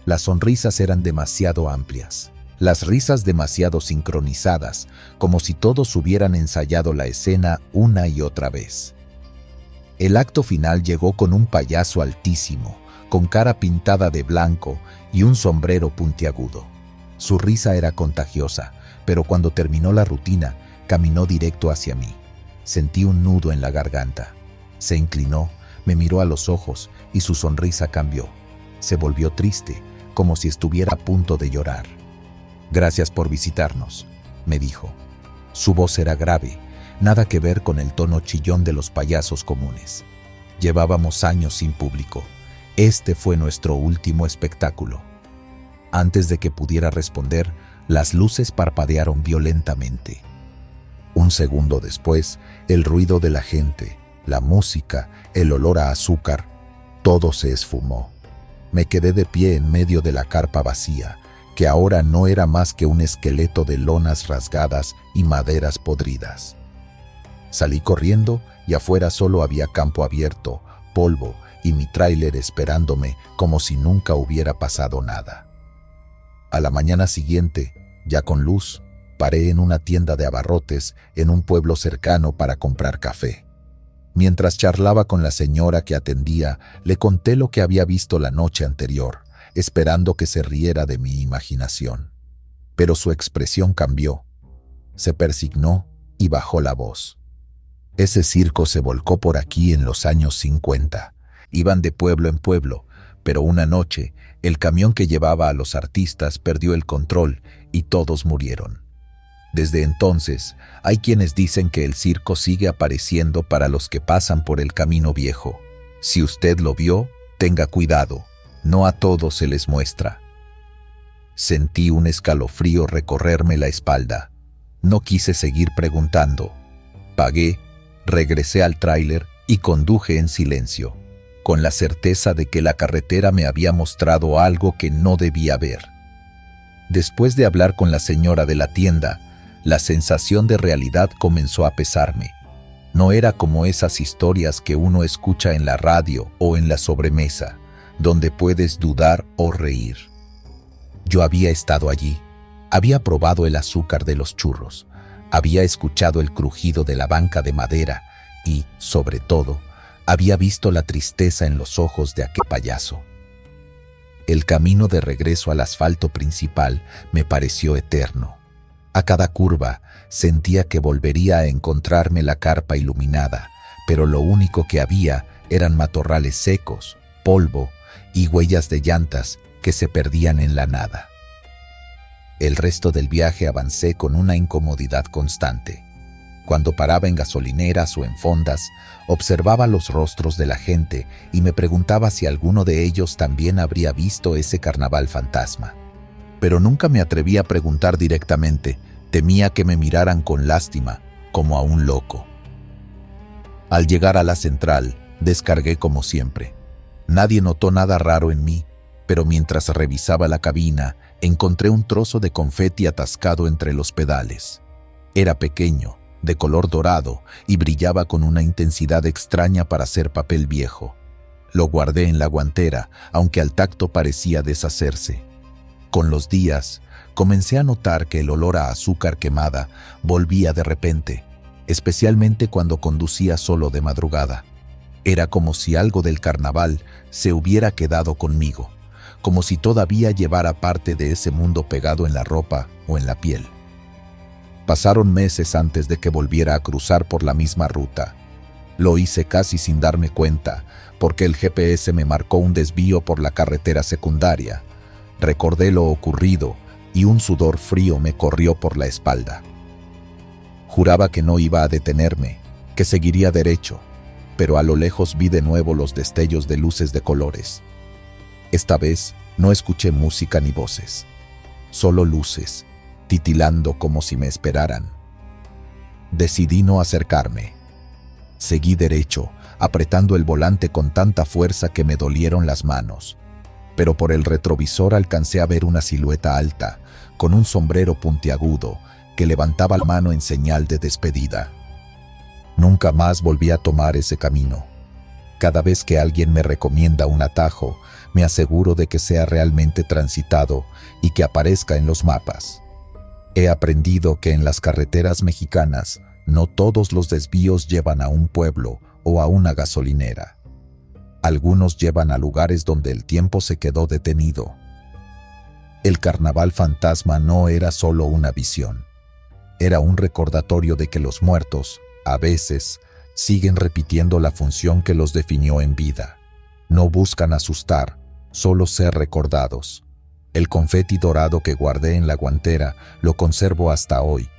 Las sonrisas eran demasiado amplias, las risas demasiado sincronizadas, como si todos hubieran ensayado la escena una y otra vez. El acto final llegó con un payaso altísimo, con cara pintada de blanco y un sombrero puntiagudo. Su risa era contagiosa, pero cuando terminó la rutina, caminó directo hacia mí. Sentí un nudo en la garganta. Se inclinó, me miró a los ojos y su sonrisa cambió. Se volvió triste, como si estuviera a punto de llorar. «Gracias por visitarnos», me dijo. Su voz era grave, nada que ver con el tono chillón de los payasos comunes. Llevábamos años sin público. Este fue nuestro último espectáculo. Antes de que pudiera responder, las luces parpadearon violentamente. Un segundo después, el ruido de la gente, la música, el olor a azúcar, todo se esfumó. Me quedé de pie en medio de la carpa vacía, que ahora no era más que un esqueleto de lonas rasgadas y maderas podridas. Salí corriendo y afuera solo había campo abierto, polvo y mi tráiler esperándome como si nunca hubiera pasado nada. A la mañana siguiente, ya con luz, paré en una tienda de abarrotes en un pueblo cercano para comprar café. Mientras charlaba con la señora que atendía, le conté lo que había visto la noche anterior, esperando que se riera de mi imaginación. Pero su expresión cambió. Se persignó y bajó la voz. Ese circo se volcó por aquí en los años 50. Iban de pueblo en pueblo, pero una noche, el camión que llevaba a los artistas perdió el control y todos murieron. Desde entonces, hay quienes dicen que el circo sigue apareciendo para los que pasan por el camino viejo. Si usted lo vio, tenga cuidado, no a todos se les muestra. Sentí un escalofrío recorrerme la espalda. No quise seguir preguntando. Pagué, regresé al tráiler y conduje en silencio, con la certeza de que la carretera me había mostrado algo que no debía ver. Después de hablar con la señora de la tienda, la sensación de realidad comenzó a pesarme. No era como esas historias que uno escucha en la radio o en la sobremesa, donde puedes dudar o reír. Yo había estado allí, había probado el azúcar de los churros, había escuchado el crujido de la banca de madera y, sobre todo, había visto la tristeza en los ojos de aquel payaso. El camino de regreso al asfalto principal me pareció eterno. A cada curva sentía que volvería a encontrarme la carpa iluminada, pero lo único que había eran matorrales secos, polvo y huellas de llantas que se perdían en la nada. El resto del viaje avancé con una incomodidad constante. Cuando paraba en gasolineras o en fondas, observaba los rostros de la gente y me preguntaba si alguno de ellos también habría visto ese carnaval fantasma. Pero nunca me atreví a preguntar directamente, temía que me miraran con lástima, como a un loco. Al llegar a la central, descargué como siempre. Nadie notó nada raro en mí, pero mientras revisaba la cabina, encontré un trozo de confeti atascado entre los pedales. Era pequeño, de color dorado, y brillaba con una intensidad extraña para ser papel viejo. Lo guardé en la guantera, aunque al tacto parecía deshacerse. Con los días, comencé a notar que el olor a azúcar quemada volvía de repente, especialmente cuando conducía solo de madrugada. Era como si algo del carnaval se hubiera quedado conmigo, como si todavía llevara parte de ese mundo pegado en la ropa o en la piel. Pasaron meses antes de que volviera a cruzar por la misma ruta. Lo hice casi sin darme cuenta, porque el GPS me marcó un desvío por la carretera secundaria. Recordé lo ocurrido y un sudor frío me corrió por la espalda. Juraba que no iba a detenerme, que seguiría derecho, pero a lo lejos vi de nuevo los destellos de luces de colores. Esta vez no escuché música ni voces, solo luces, titilando como si me esperaran. Decidí no acercarme. Seguí derecho, apretando el volante con tanta fuerza que me dolieron las manos. Pero por el retrovisor alcancé a ver una silueta alta, con un sombrero puntiagudo, que levantaba la mano en señal de despedida. Nunca más volví a tomar ese camino. Cada vez que alguien me recomienda un atajo, me aseguro de que sea realmente transitado y que aparezca en los mapas. He aprendido que en las carreteras mexicanas no todos los desvíos llevan a un pueblo o a una gasolinera. Algunos llevan a lugares donde el tiempo se quedó detenido. El carnaval fantasma no era solo una visión. Era un recordatorio de que los muertos, a veces, siguen repitiendo la función que los definió en vida. No buscan asustar, solo ser recordados. El confeti dorado que guardé en la guantera lo conservo hasta hoy.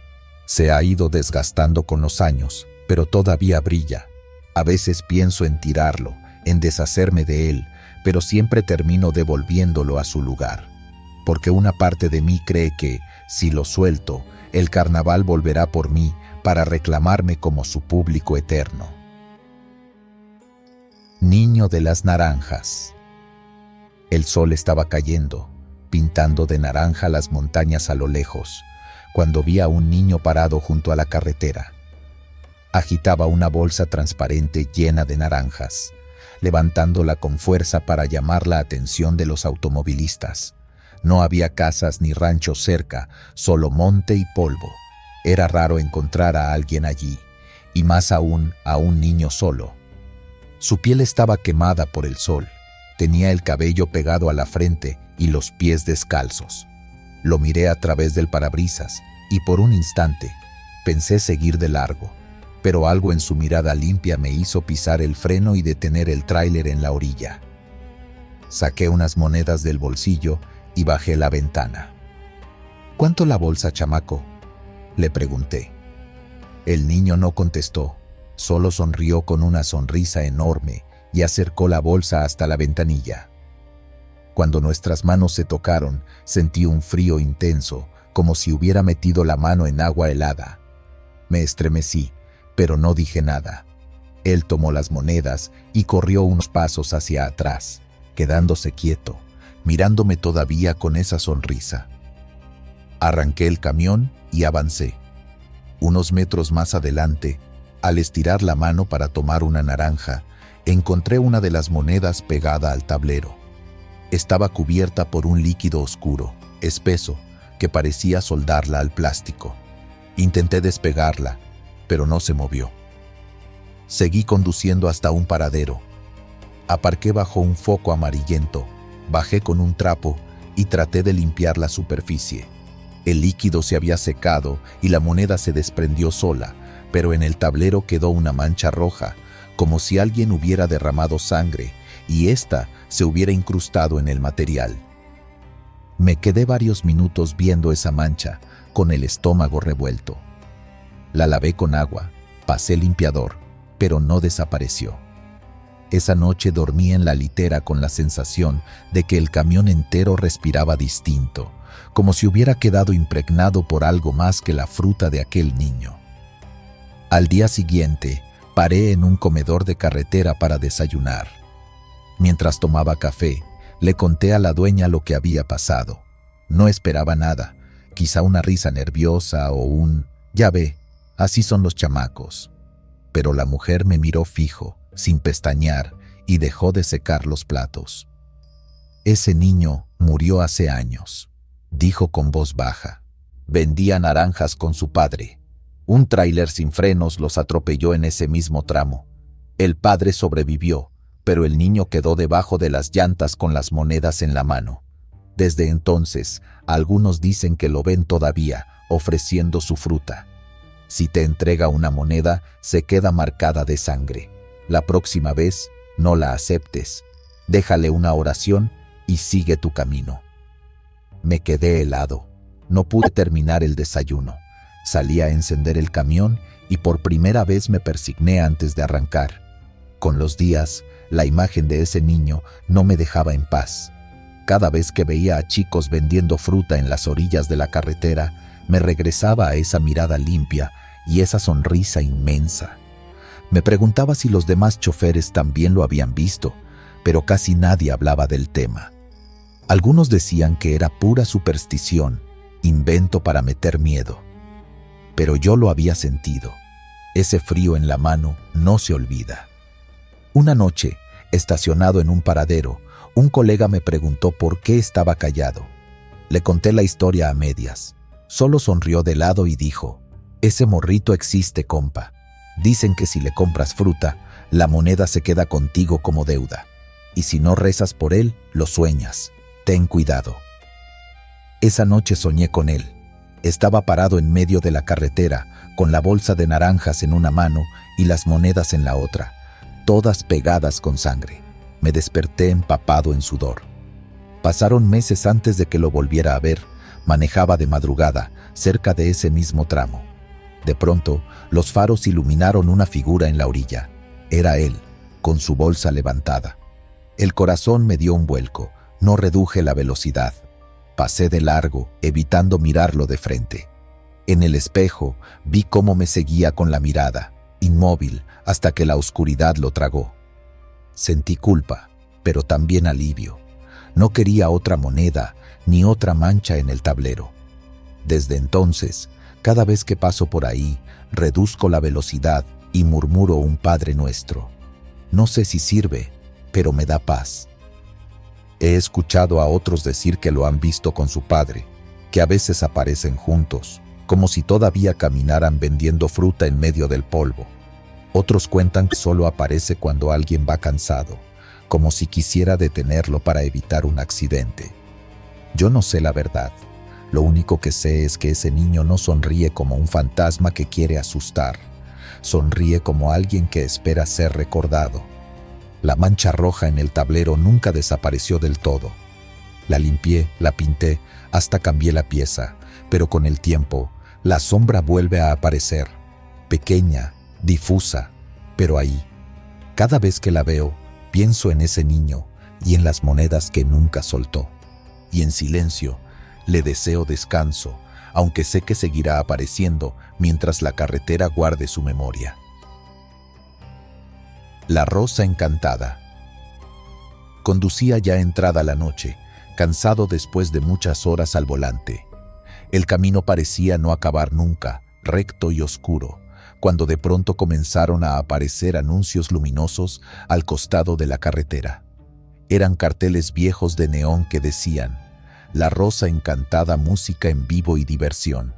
Se ha ido desgastando con los años, pero todavía brilla. A veces pienso en tirarlo, en deshacerme de él, pero siempre termino devolviéndolo a su lugar. Porque una parte de mí cree que, si lo suelto, el carnaval volverá por mí para reclamarme como su público eterno. Niño de las naranjas. El sol estaba cayendo, pintando de naranja las montañas a lo lejos, cuando vi a un niño parado junto a la carretera. Agitaba una bolsa transparente llena de naranjas, levantándola con fuerza para llamar la atención de los automovilistas. No había casas ni ranchos cerca, solo monte y polvo. Era raro encontrar a alguien allí, y más aún a un niño solo. Su piel estaba quemada por el sol, tenía el cabello pegado a la frente y los pies descalzos. Lo miré a través del parabrisas y por un instante pensé seguir de largo, pero algo en su mirada limpia me hizo pisar el freno y detener el tráiler en la orilla. Saqué unas monedas del bolsillo y bajé la ventana. ¿Cuánto la bolsa, chamaco?, le pregunté. El niño no contestó, solo sonrió con una sonrisa enorme y acercó la bolsa hasta la ventanilla. Cuando nuestras manos se tocaron, sentí un frío intenso, como si hubiera metido la mano en agua helada. Me estremecí, pero no dije nada. Él tomó las monedas y corrió unos pasos hacia atrás, quedándose quieto, mirándome todavía con esa sonrisa. Arranqué el camión y avancé. Unos metros más adelante, al estirar la mano para tomar una naranja, encontré una de las monedas pegada al tablero. Estaba cubierta por un líquido oscuro, espeso, que parecía soldarla al plástico. Intenté despegarla, pero no se movió. Seguí conduciendo hasta un paradero. Aparqué bajo un foco amarillento, bajé con un trapo y traté de limpiar la superficie. El líquido se había secado y la moneda se desprendió sola, pero en el tablero quedó una mancha roja, como si alguien hubiera derramado sangre y ésta se hubiera incrustado en el material. Me quedé varios minutos viendo esa mancha, con el estómago revuelto. La lavé con agua, pasé limpiador, pero no desapareció. Esa noche dormí en la litera con la sensación de que el camión entero respiraba distinto, como si hubiera quedado impregnado por algo más que la fruta de aquel niño. Al día siguiente, paré en un comedor de carretera para desayunar. Mientras tomaba café, le conté a la dueña lo que había pasado. No esperaba nada, quizá una risa nerviosa o un «ya ve, así son los chamacos». Pero la mujer me miró fijo, sin pestañear, y dejó de secar los platos. «Ese niño murió hace años», dijo con voz baja. «Vendía naranjas con su padre. Un tráiler sin frenos los atropelló en ese mismo tramo. El padre sobrevivió, pero el niño quedó debajo de las llantas con las monedas en la mano. Desde entonces, algunos dicen que lo ven todavía, ofreciendo su fruta. Si te entrega una moneda, se queda marcada de sangre. La próxima vez, no la aceptes. Déjale una oración y sigue tu camino». Me quedé helado. No pude terminar el desayuno. Salí a encender el camión y por primera vez me persigné antes de arrancar. Con los días, la imagen de ese niño no me dejaba en paz. Cada vez que veía a chicos vendiendo fruta en las orillas de la carretera, me regresaba a esa mirada limpia y esa sonrisa inmensa. Me preguntaba si los demás choferes también lo habían visto, pero casi nadie hablaba del tema. Algunos decían que era pura superstición, invento para meter miedo. Pero yo lo había sentido. Ese frío en la mano no se olvida. Una noche, estacionado en un paradero, un colega me preguntó por qué estaba callado. Le conté la historia a medias. Solo sonrió de lado y dijo: «Ese morrito existe, compa. Dicen que si le compras fruta, la moneda se queda contigo como deuda. Y si no rezas por él, lo sueñas. Ten cuidado». Esa noche soñé con él. Estaba parado en medio de la carretera, con la bolsa de naranjas en una mano y las monedas en la otra, todas pegadas con sangre. Me desperté empapado en sudor. Pasaron meses antes de que lo volviera a ver. Manejaba de madrugada, cerca de ese mismo tramo. De pronto, los faros iluminaron una figura en la orilla. Era él, con su bolsa levantada. El corazón me dio un vuelco. No reduje la velocidad. Pasé de largo, evitando mirarlo de frente. En el espejo, vi cómo me seguía con la mirada, inmóvil, hasta que la oscuridad lo tragó. Sentí culpa, pero también alivio. No quería otra moneda, ni otra mancha en el tablero. Desde entonces, cada vez que paso por ahí, reduzco la velocidad y murmuro un Padre Nuestro. No sé si sirve, pero me da paz. He escuchado a otros decir que lo han visto con su padre, que a veces aparecen juntos, como si todavía caminaran vendiendo fruta en medio del polvo. Otros cuentan que solo aparece cuando alguien va cansado, como si quisiera detenerlo para evitar un accidente. Yo no sé la verdad. Lo único que sé es que ese niño no sonríe como un fantasma que quiere asustar. Sonríe como alguien que espera ser recordado. La mancha roja en el tablero nunca desapareció del todo. La limpié, la pinté, hasta cambié la pieza, pero con el tiempo, la sombra vuelve a aparecer, pequeña, difusa, pero ahí. Cada vez que la veo, pienso en ese niño y en las monedas que nunca soltó. Y en silencio, le deseo descanso, aunque sé que seguirá apareciendo mientras la carretera guarde su memoria. La Rosa Encantada. Conducía ya entrada la noche, cansado después de muchas horas al volante. El camino parecía no acabar nunca, recto y oscuro, cuando de pronto comenzaron a aparecer anuncios luminosos al costado de la carretera. Eran carteles viejos de neón que decían: La Rosa Encantada, música en vivo y diversión.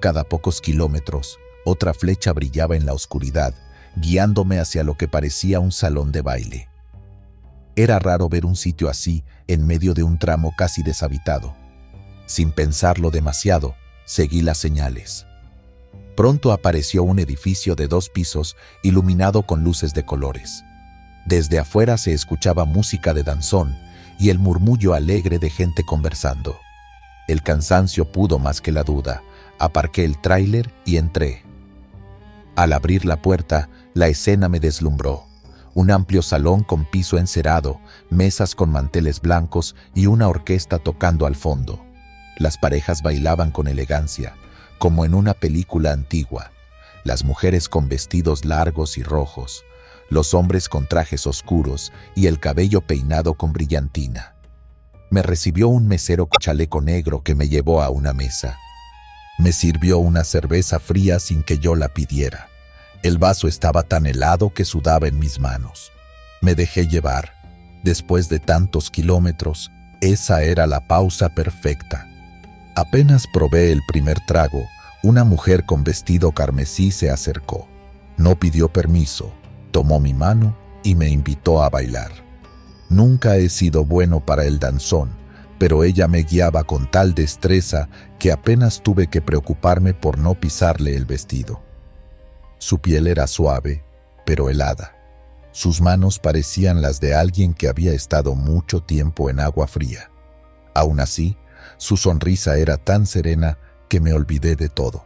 Cada pocos kilómetros, otra flecha brillaba en la oscuridad, guiándome hacia lo que parecía un salón de baile. Era raro ver un sitio así en medio de un tramo casi deshabitado. Sin pensarlo demasiado, seguí las señales. Pronto apareció un edificio de 2 pisos iluminado con luces de colores. Desde afuera se escuchaba música de danzón y el murmullo alegre de gente conversando. El cansancio pudo más que la duda. Aparqué el tráiler y entré. Al abrir la puerta, la escena me deslumbró. Un amplio salón con piso encerado, mesas con manteles blancos y una orquesta tocando al fondo. Las parejas bailaban con elegancia, como en una película antigua. Las mujeres con vestidos largos y rojos, los hombres con trajes oscuros y el cabello peinado con brillantina. Me recibió un mesero con chaleco negro que me llevó a una mesa. Me sirvió una cerveza fría sin que yo la pidiera. El vaso estaba tan helado que sudaba en mis manos. Me dejé llevar. Después de tantos kilómetros, esa era la pausa perfecta. Apenas probé el primer trago, una mujer con vestido carmesí se acercó. No pidió permiso, tomó mi mano y me invitó a bailar. Nunca he sido bueno para el danzón, pero ella me guiaba con tal destreza que apenas tuve que preocuparme por no pisarle el vestido. Su piel era suave, pero helada. Sus manos parecían las de alguien que había estado mucho tiempo en agua fría. Aún así, su sonrisa era tan serena que me olvidé de todo.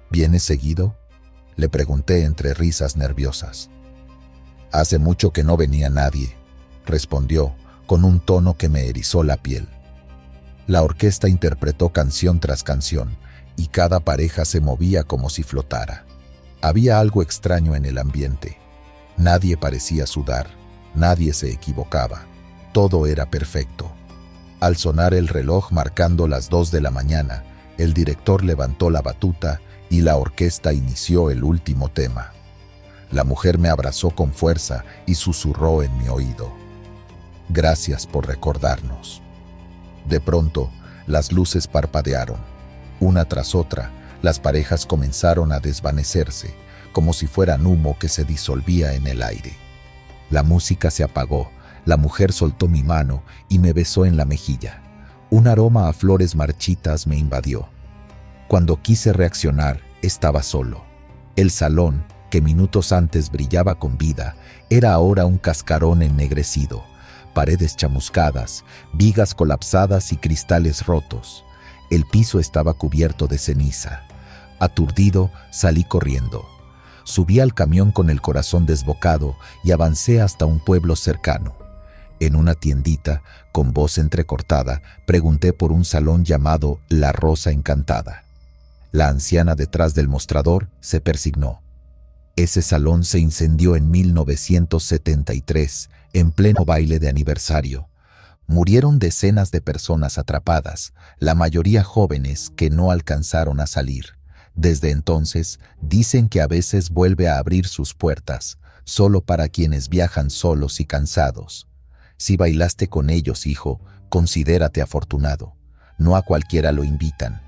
¿Vienes seguido?, le pregunté entre risas nerviosas. Hace mucho que no venía nadie, respondió, con un tono que me erizó la piel. La orquesta interpretó canción tras canción, y cada pareja se movía como si flotara. Había algo extraño en el ambiente. Nadie parecía sudar, nadie se equivocaba. Todo era perfecto. Al sonar el reloj marcando las 2 de la mañana, el director levantó la batuta y la orquesta inició el último tema. La mujer me abrazó con fuerza y susurró en mi oído: «Gracias por recordarnos». De pronto, las luces parpadearon. Una tras otra, las parejas comenzaron a desvanecerse, como si fueran humo que se disolvía en el aire. La música se apagó, la mujer soltó mi mano y me besó en la mejilla. Un aroma a flores marchitas me invadió. Cuando quise reaccionar, estaba solo. El salón, que minutos antes brillaba con vida, era ahora un cascarón ennegrecido, paredes chamuscadas, vigas colapsadas y cristales rotos. El piso estaba cubierto de ceniza. Aturdido, salí corriendo. Subí al camión con el corazón desbocado y avancé hasta un pueblo cercano. En una tiendita, con voz entrecortada, pregunté por un salón llamado La Rosa Encantada. La anciana detrás del mostrador se persignó. Ese salón se incendió en 1973, en pleno baile de aniversario. Murieron decenas de personas atrapadas, la mayoría jóvenes que no alcanzaron a salir. Desde entonces, dicen que a veces vuelve a abrir sus puertas, solo para quienes viajan solos y cansados. Si bailaste con ellos, hijo, considérate afortunado. No a cualquiera lo invitan.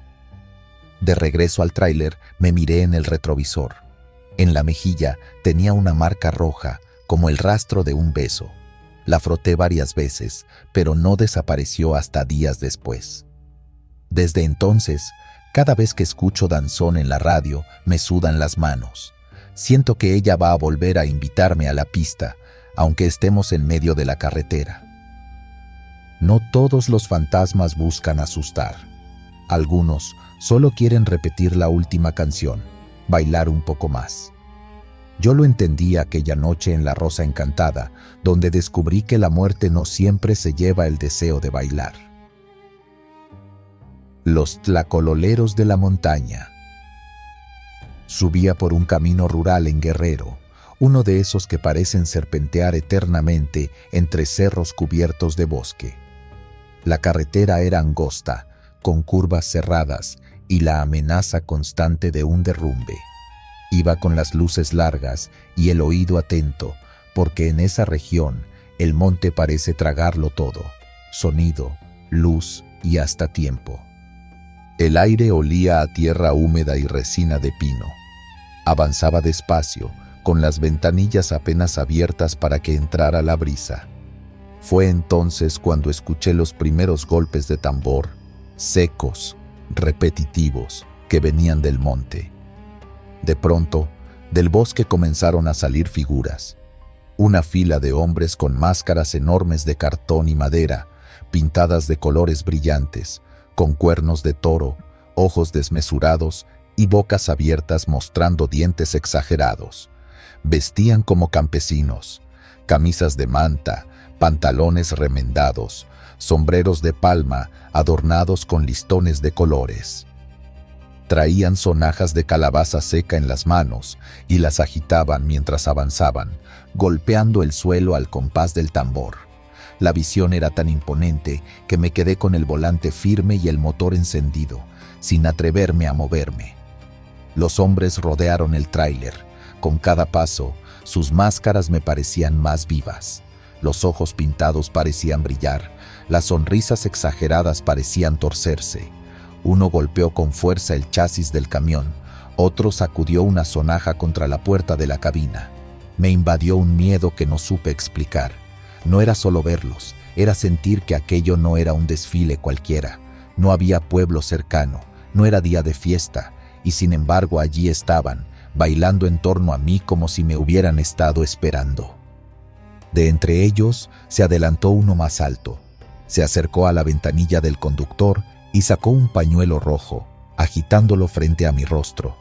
De regreso al tráiler, me miré en el retrovisor. En la mejilla tenía una marca roja, como el rastro de un beso. La froté varias veces, pero no desapareció hasta días después. Desde entonces, cada vez que escucho Danzón en la radio, me sudan las manos. Siento que ella va a volver a invitarme a la pista, aunque estemos en medio de la carretera. No todos los fantasmas buscan asustar. Algunos solo quieren repetir la última canción, bailar un poco más. Yo lo entendí aquella noche en La Rosa Encantada, donde descubrí que la muerte no siempre se lleva el deseo de bailar. Los tlacololeros de la montaña. Subía por un camino rural en Guerrero, uno de esos que parecen serpentear eternamente entre cerros cubiertos de bosque. La carretera era angosta, con curvas cerradas y la amenaza constante de un derrumbe. Iba con las luces largas y el oído atento, porque en esa región el monte parece tragarlo todo: sonido, luz y hasta tiempo. El aire olía a tierra húmeda y resina de pino. Avanzaba despacio, con las ventanillas apenas abiertas para que entrara la brisa. Fue entonces cuando escuché los primeros golpes de tambor, secos, repetitivos, que venían del monte. De pronto, del bosque comenzaron a salir figuras. Una fila de hombres con máscaras enormes de cartón y madera, pintadas de colores brillantes, con cuernos de toro, ojos desmesurados y bocas abiertas mostrando dientes exagerados. Vestían como campesinos, camisas de manta, pantalones remendados, sombreros de palma adornados con listones de colores. Traían sonajas de calabaza seca en las manos y las agitaban mientras avanzaban, golpeando el suelo al compás del tambor. La visión era tan imponente que me quedé con el volante firme y el motor encendido, sin atreverme a moverme. Los hombres rodearon el tráiler. Con cada paso, sus máscaras me parecían más vivas. Los ojos pintados parecían brillar, las sonrisas exageradas parecían torcerse. Uno golpeó con fuerza el chasis del camión, otro sacudió una sonaja contra la puerta de la cabina. Me invadió un miedo que no supe explicar. No era solo verlos, era sentir que aquello no era un desfile cualquiera. No había pueblo cercano, no era día de fiesta, y sin embargo allí estaban, bailando en torno a mí como si me hubieran estado esperando. De entre ellos se adelantó uno más alto. Se acercó a la ventanilla del conductor y sacó un pañuelo rojo, agitándolo frente a mi rostro.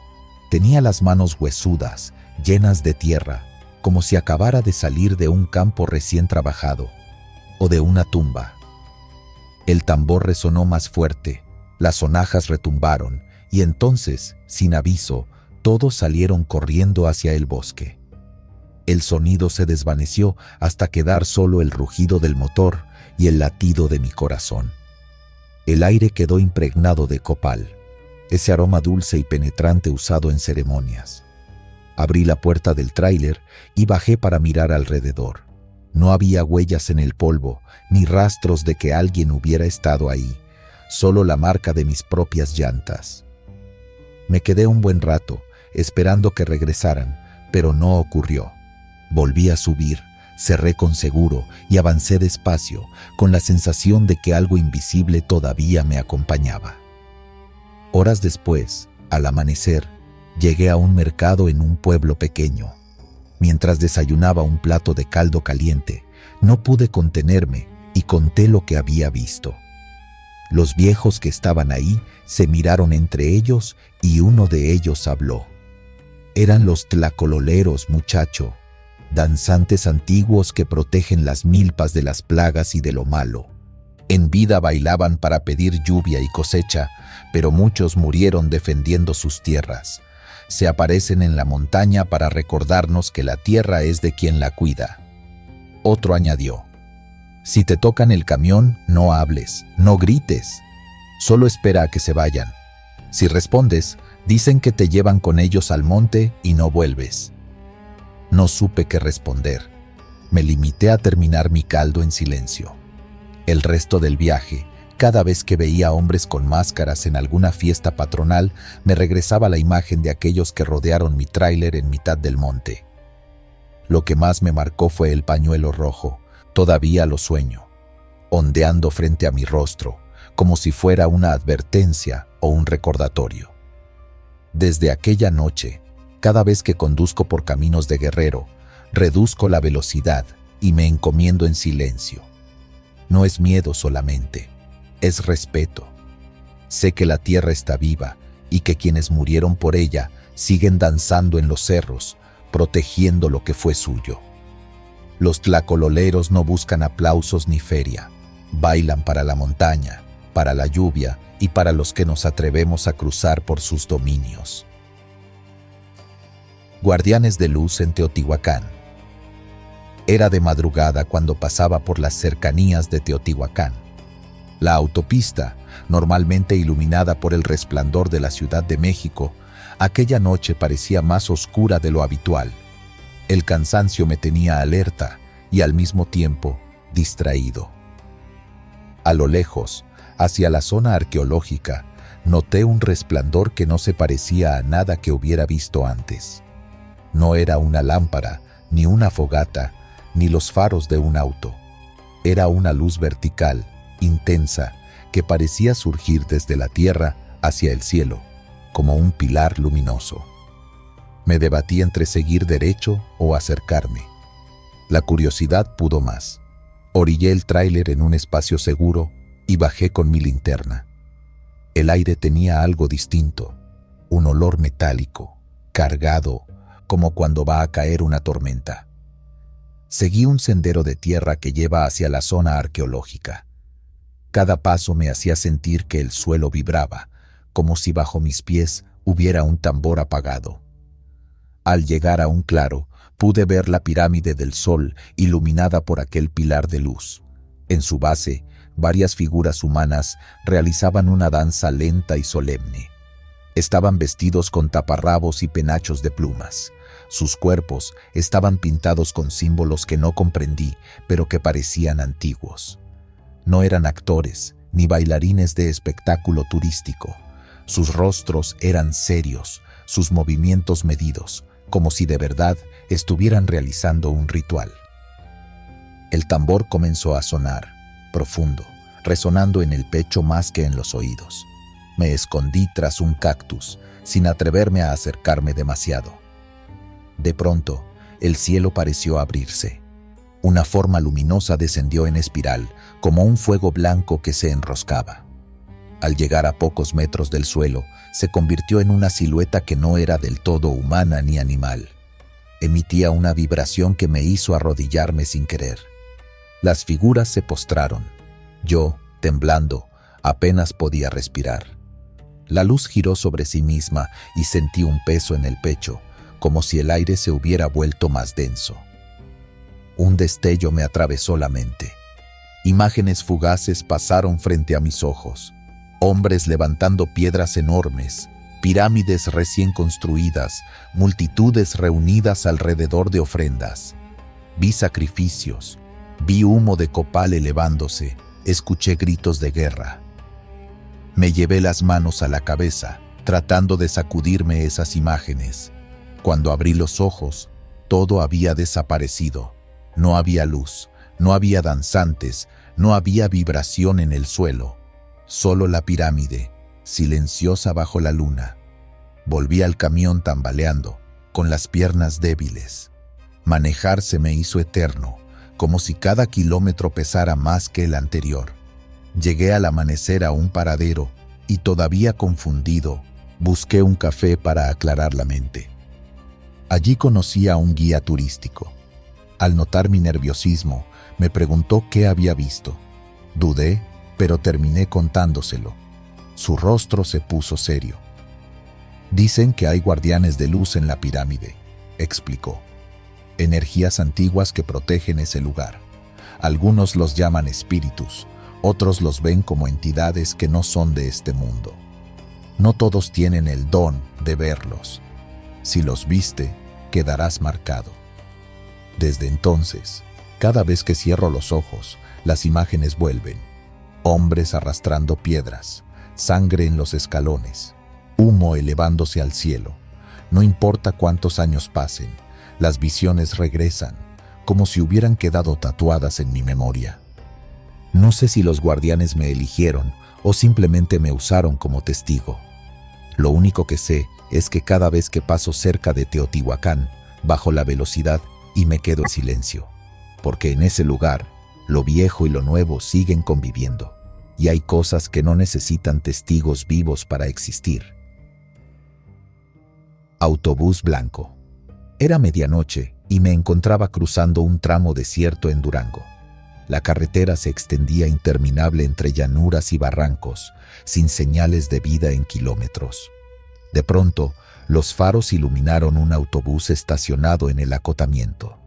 Tenía las manos huesudas, llenas de tierra, como si acabara de salir de un campo recién trabajado, o de una tumba. El tambor resonó más fuerte, las sonajas retumbaron, y entonces, sin aviso, todos salieron corriendo hacia el bosque. El sonido se desvaneció hasta quedar solo el rugido del motor y el latido de mi corazón. El aire quedó impregnado de copal, ese aroma dulce y penetrante usado en ceremonias. Abrí la puerta del tráiler y bajé para mirar alrededor. No había huellas en el polvo, ni rastros de que alguien hubiera estado ahí, solo la marca de mis propias llantas. Me quedé un buen rato, esperando que regresaran, pero no ocurrió. Volví a subir, cerré con seguro y avancé despacio, con la sensación de que algo invisible todavía me acompañaba. Horas después, al amanecer, llegué a un mercado en un pueblo pequeño. Mientras desayunaba un plato de caldo caliente, no pude contenerme y conté lo que había visto. Los viejos que estaban ahí se miraron entre ellos y uno de ellos habló. Eran los tlacololeros, muchacho, danzantes antiguos que protegen las milpas de las plagas y de lo malo. En vida bailaban para pedir lluvia y cosecha, pero muchos murieron defendiendo sus tierras. Se aparecen en la montaña para recordarnos que la tierra es de quien la cuida. Otro añadió: si te tocan el camión, no hables, no grites. Solo espera a que se vayan. Si respondes, dicen que te llevan con ellos al monte y no vuelves. No supe qué responder. Me limité a terminar mi caldo en silencio. El resto del viaje, cada vez que veía hombres con máscaras en alguna fiesta patronal, me regresaba la imagen de aquellos que rodearon mi tráiler en mitad del monte. Lo que más me marcó fue el pañuelo rojo. Todavía lo sueño, ondeando frente a mi rostro, como si fuera una advertencia o un recordatorio. Desde aquella noche, cada vez que conduzco por caminos de Guerrero, reduzco la velocidad y me encomiendo en silencio. No es miedo solamente, es respeto. Sé que la tierra está viva y que quienes murieron por ella siguen danzando en los cerros, protegiendo lo que fue suyo. Los tlacololeros no buscan aplausos ni feria, bailan para la montaña, para la lluvia y para los que nos atrevemos a cruzar por sus dominios. Guardianes de luz en Teotihuacán. Era de madrugada cuando pasaba por las cercanías de Teotihuacán. La autopista, normalmente iluminada por el resplandor de la Ciudad de México, aquella noche parecía más oscura de lo habitual. El cansancio me tenía alerta y al mismo tiempo distraído. A lo lejos, hacia la zona arqueológica, noté un resplandor que no se parecía a nada que hubiera visto antes. No era una lámpara, ni una fogata, ni los faros de un auto. Era una luz vertical, intensa, que parecía surgir desde la tierra hacia el cielo, como un pilar luminoso. Me debatí entre seguir derecho o acercarme. La curiosidad pudo más. Orillé el tráiler en un espacio seguro y bajé con mi linterna. El aire tenía algo distinto, un olor metálico, cargado, como cuando va a caer una tormenta. Seguí un sendero de tierra que lleva hacia la zona arqueológica. Cada paso me hacía sentir que el suelo vibraba, como si bajo mis pies hubiera un tambor apagado. Al llegar a un claro, pude ver la pirámide del Sol iluminada por aquel pilar de luz. En su base, varias figuras humanas realizaban una danza lenta y solemne. Estaban vestidos con taparrabos y penachos de plumas. Sus cuerpos estaban pintados con símbolos que no comprendí, pero que parecían antiguos. No eran actores ni bailarines de espectáculo turístico. Sus rostros eran serios, sus movimientos medidos, como si de verdad estuvieran realizando un ritual. El tambor comenzó a sonar, profundo, resonando en el pecho más que en los oídos. Me escondí tras un cactus, sin atreverme a acercarme demasiado. De pronto, el cielo pareció abrirse. Una forma luminosa descendió en espiral, como un fuego blanco que se enroscaba. Al llegar a pocos metros del suelo, se convirtió en una silueta que no era del todo humana ni animal. Emitía una vibración que me hizo arrodillarme sin querer. Las figuras se postraron. Yo, temblando, apenas podía respirar. La luz giró sobre sí misma y sentí un peso en el pecho, como si el aire se hubiera vuelto más denso. Un destello me atravesó la mente. Imágenes fugaces pasaron frente a mis ojos. Hombres levantando piedras enormes, pirámides recién construidas, multitudes reunidas alrededor de ofrendas. Vi sacrificios, vi humo de copal elevándose, escuché gritos de guerra. Me llevé las manos a la cabeza, tratando de sacudirme esas imágenes. Cuando abrí los ojos, todo había desaparecido. No había luz, no había danzantes, no había vibración en el suelo. Solo la pirámide, silenciosa bajo la luna. Volví al camión tambaleando, con las piernas débiles. Manejar se me hizo eterno, como si cada kilómetro pesara más que el anterior. Llegué al amanecer a un paradero y, todavía confundido, busqué un café para aclarar la mente. Allí conocí a un guía turístico. Al notar mi nerviosismo, me preguntó qué había visto. Dudé, pero terminé contándoselo. Su rostro se puso serio. Dicen que hay guardianes de luz en la pirámide, explicó. Energías antiguas que protegen ese lugar. Algunos los llaman espíritus, otros los ven como entidades que no son de este mundo. No todos tienen el don de verlos. Si los viste, quedarás marcado. Desde entonces, cada vez que cierro los ojos, las imágenes vuelven. Hombres arrastrando piedras, sangre en los escalones, humo elevándose al cielo. No importa cuántos años pasen, las visiones regresan, como si hubieran quedado tatuadas en mi memoria. No sé si los guardianes me eligieron o simplemente me usaron como testigo. Lo único que sé es que cada vez que paso cerca de Teotihuacán, bajo la velocidad y me quedo en silencio, porque en ese lugar, lo viejo y lo nuevo siguen conviviendo, y hay cosas que no necesitan testigos vivos para existir. Autobús blanco. Era medianoche y me encontraba cruzando un tramo desierto en Durango. La carretera se extendía interminable entre llanuras y barrancos, sin señales de vida en kilómetros. De pronto, los faros iluminaron un autobús estacionado en el acotamiento.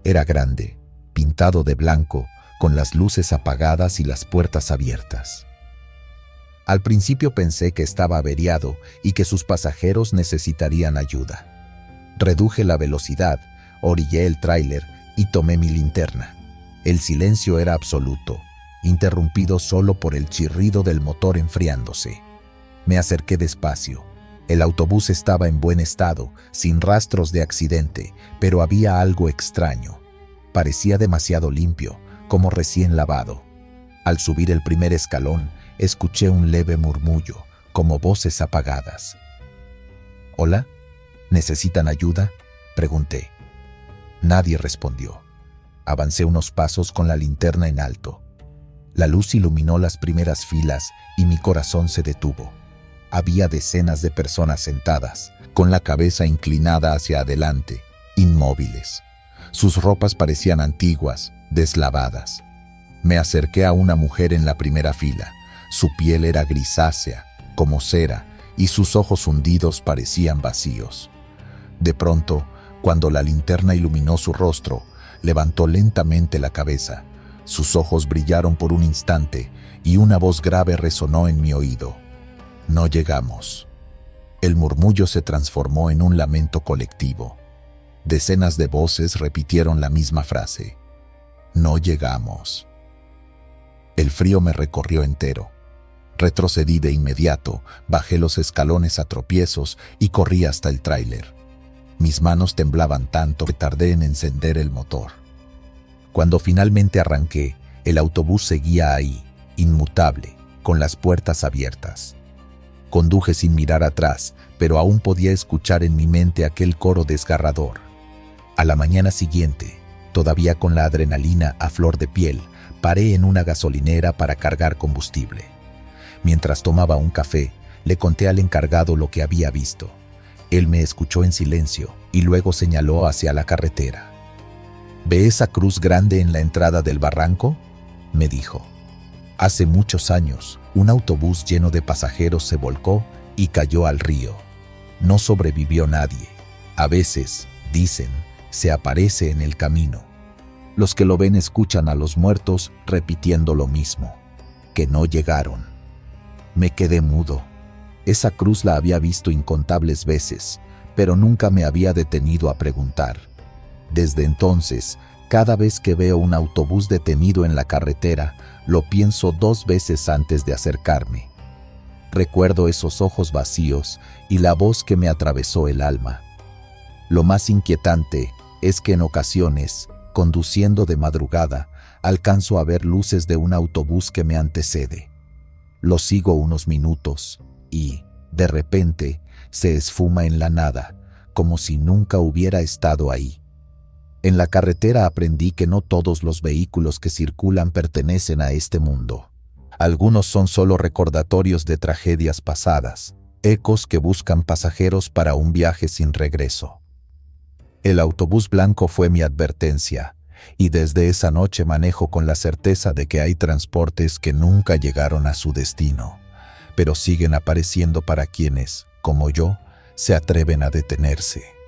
Era grande, pintado de blanco, con las luces apagadas y las puertas abiertas. Al principio pensé que estaba averiado y que sus pasajeros necesitarían ayuda. Reduje la velocidad, orillé el tráiler y tomé mi linterna. El silencio era absoluto, interrumpido solo por el chirrido del motor enfriándose. Me acerqué despacio. El autobús estaba en buen estado, sin rastros de accidente, pero había algo extraño. Parecía demasiado limpio, como recién lavado. Al subir el primer escalón, escuché un leve murmullo, como voces apagadas. «¿Hola? ¿Necesitan ayuda?», pregunté. Nadie respondió. Avancé unos pasos con la linterna en alto. La luz iluminó las primeras filas y mi corazón se detuvo. Había decenas de personas sentadas, con la cabeza inclinada hacia adelante, inmóviles. Sus ropas parecían antiguas, deslavadas. Me acerqué a una mujer en la primera fila. Su piel era grisácea, como cera, y sus ojos hundidos parecían vacíos. De pronto, cuando la linterna iluminó su rostro, levantó lentamente la cabeza. Sus ojos brillaron por un instante y una voz grave resonó en mi oído. «No llegamos». El murmullo se transformó en un lamento colectivo. Decenas de voces repitieron la misma frase. «No llegamos». El frío me recorrió entero. Retrocedí de inmediato, bajé los escalones a tropiezos y corrí hasta el tráiler. Mis manos temblaban tanto que tardé en encender el motor. Cuando finalmente arranqué, el autobús seguía ahí, inmutable, con las puertas abiertas. Conduje sin mirar atrás, pero aún podía escuchar en mi mente aquel coro desgarrador. A la mañana siguiente, todavía con la adrenalina a flor de piel, paré en una gasolinera para cargar combustible. Mientras tomaba un café, le conté al encargado lo que había visto. Él me escuchó en silencio y luego señaló hacia la carretera. «¿Ve esa cruz grande en la entrada del barranco?», me dijo. Hace muchos años, un autobús lleno de pasajeros se volcó y cayó al río. No sobrevivió nadie. A veces, dicen, se aparece en el camino. Los que lo ven escuchan a los muertos repitiendo lo mismo, que no llegaron. Me quedé mudo. Esa cruz la había visto incontables veces, pero nunca me había detenido a preguntar. Desde entonces, cada vez que veo un autobús detenido en la carretera, lo pienso 2 veces antes de acercarme. Recuerdo esos ojos vacíos y la voz que me atravesó el alma. Lo más inquietante es que en ocasiones Conduciendo de madrugada, alcanzo a ver luces de un autobús que me antecede. Lo sigo unos minutos y, de repente, se esfuma en la nada, como si nunca hubiera estado ahí. En la carretera aprendí que no todos los vehículos que circulan pertenecen a este mundo. Algunos son solo recordatorios de tragedias pasadas, ecos que buscan pasajeros para un viaje sin regreso. El autobús blanco fue mi advertencia, y desde esa noche manejo con la certeza de que hay transportes que nunca llegaron a su destino, pero siguen apareciendo para quienes, como yo, se atreven a detenerse.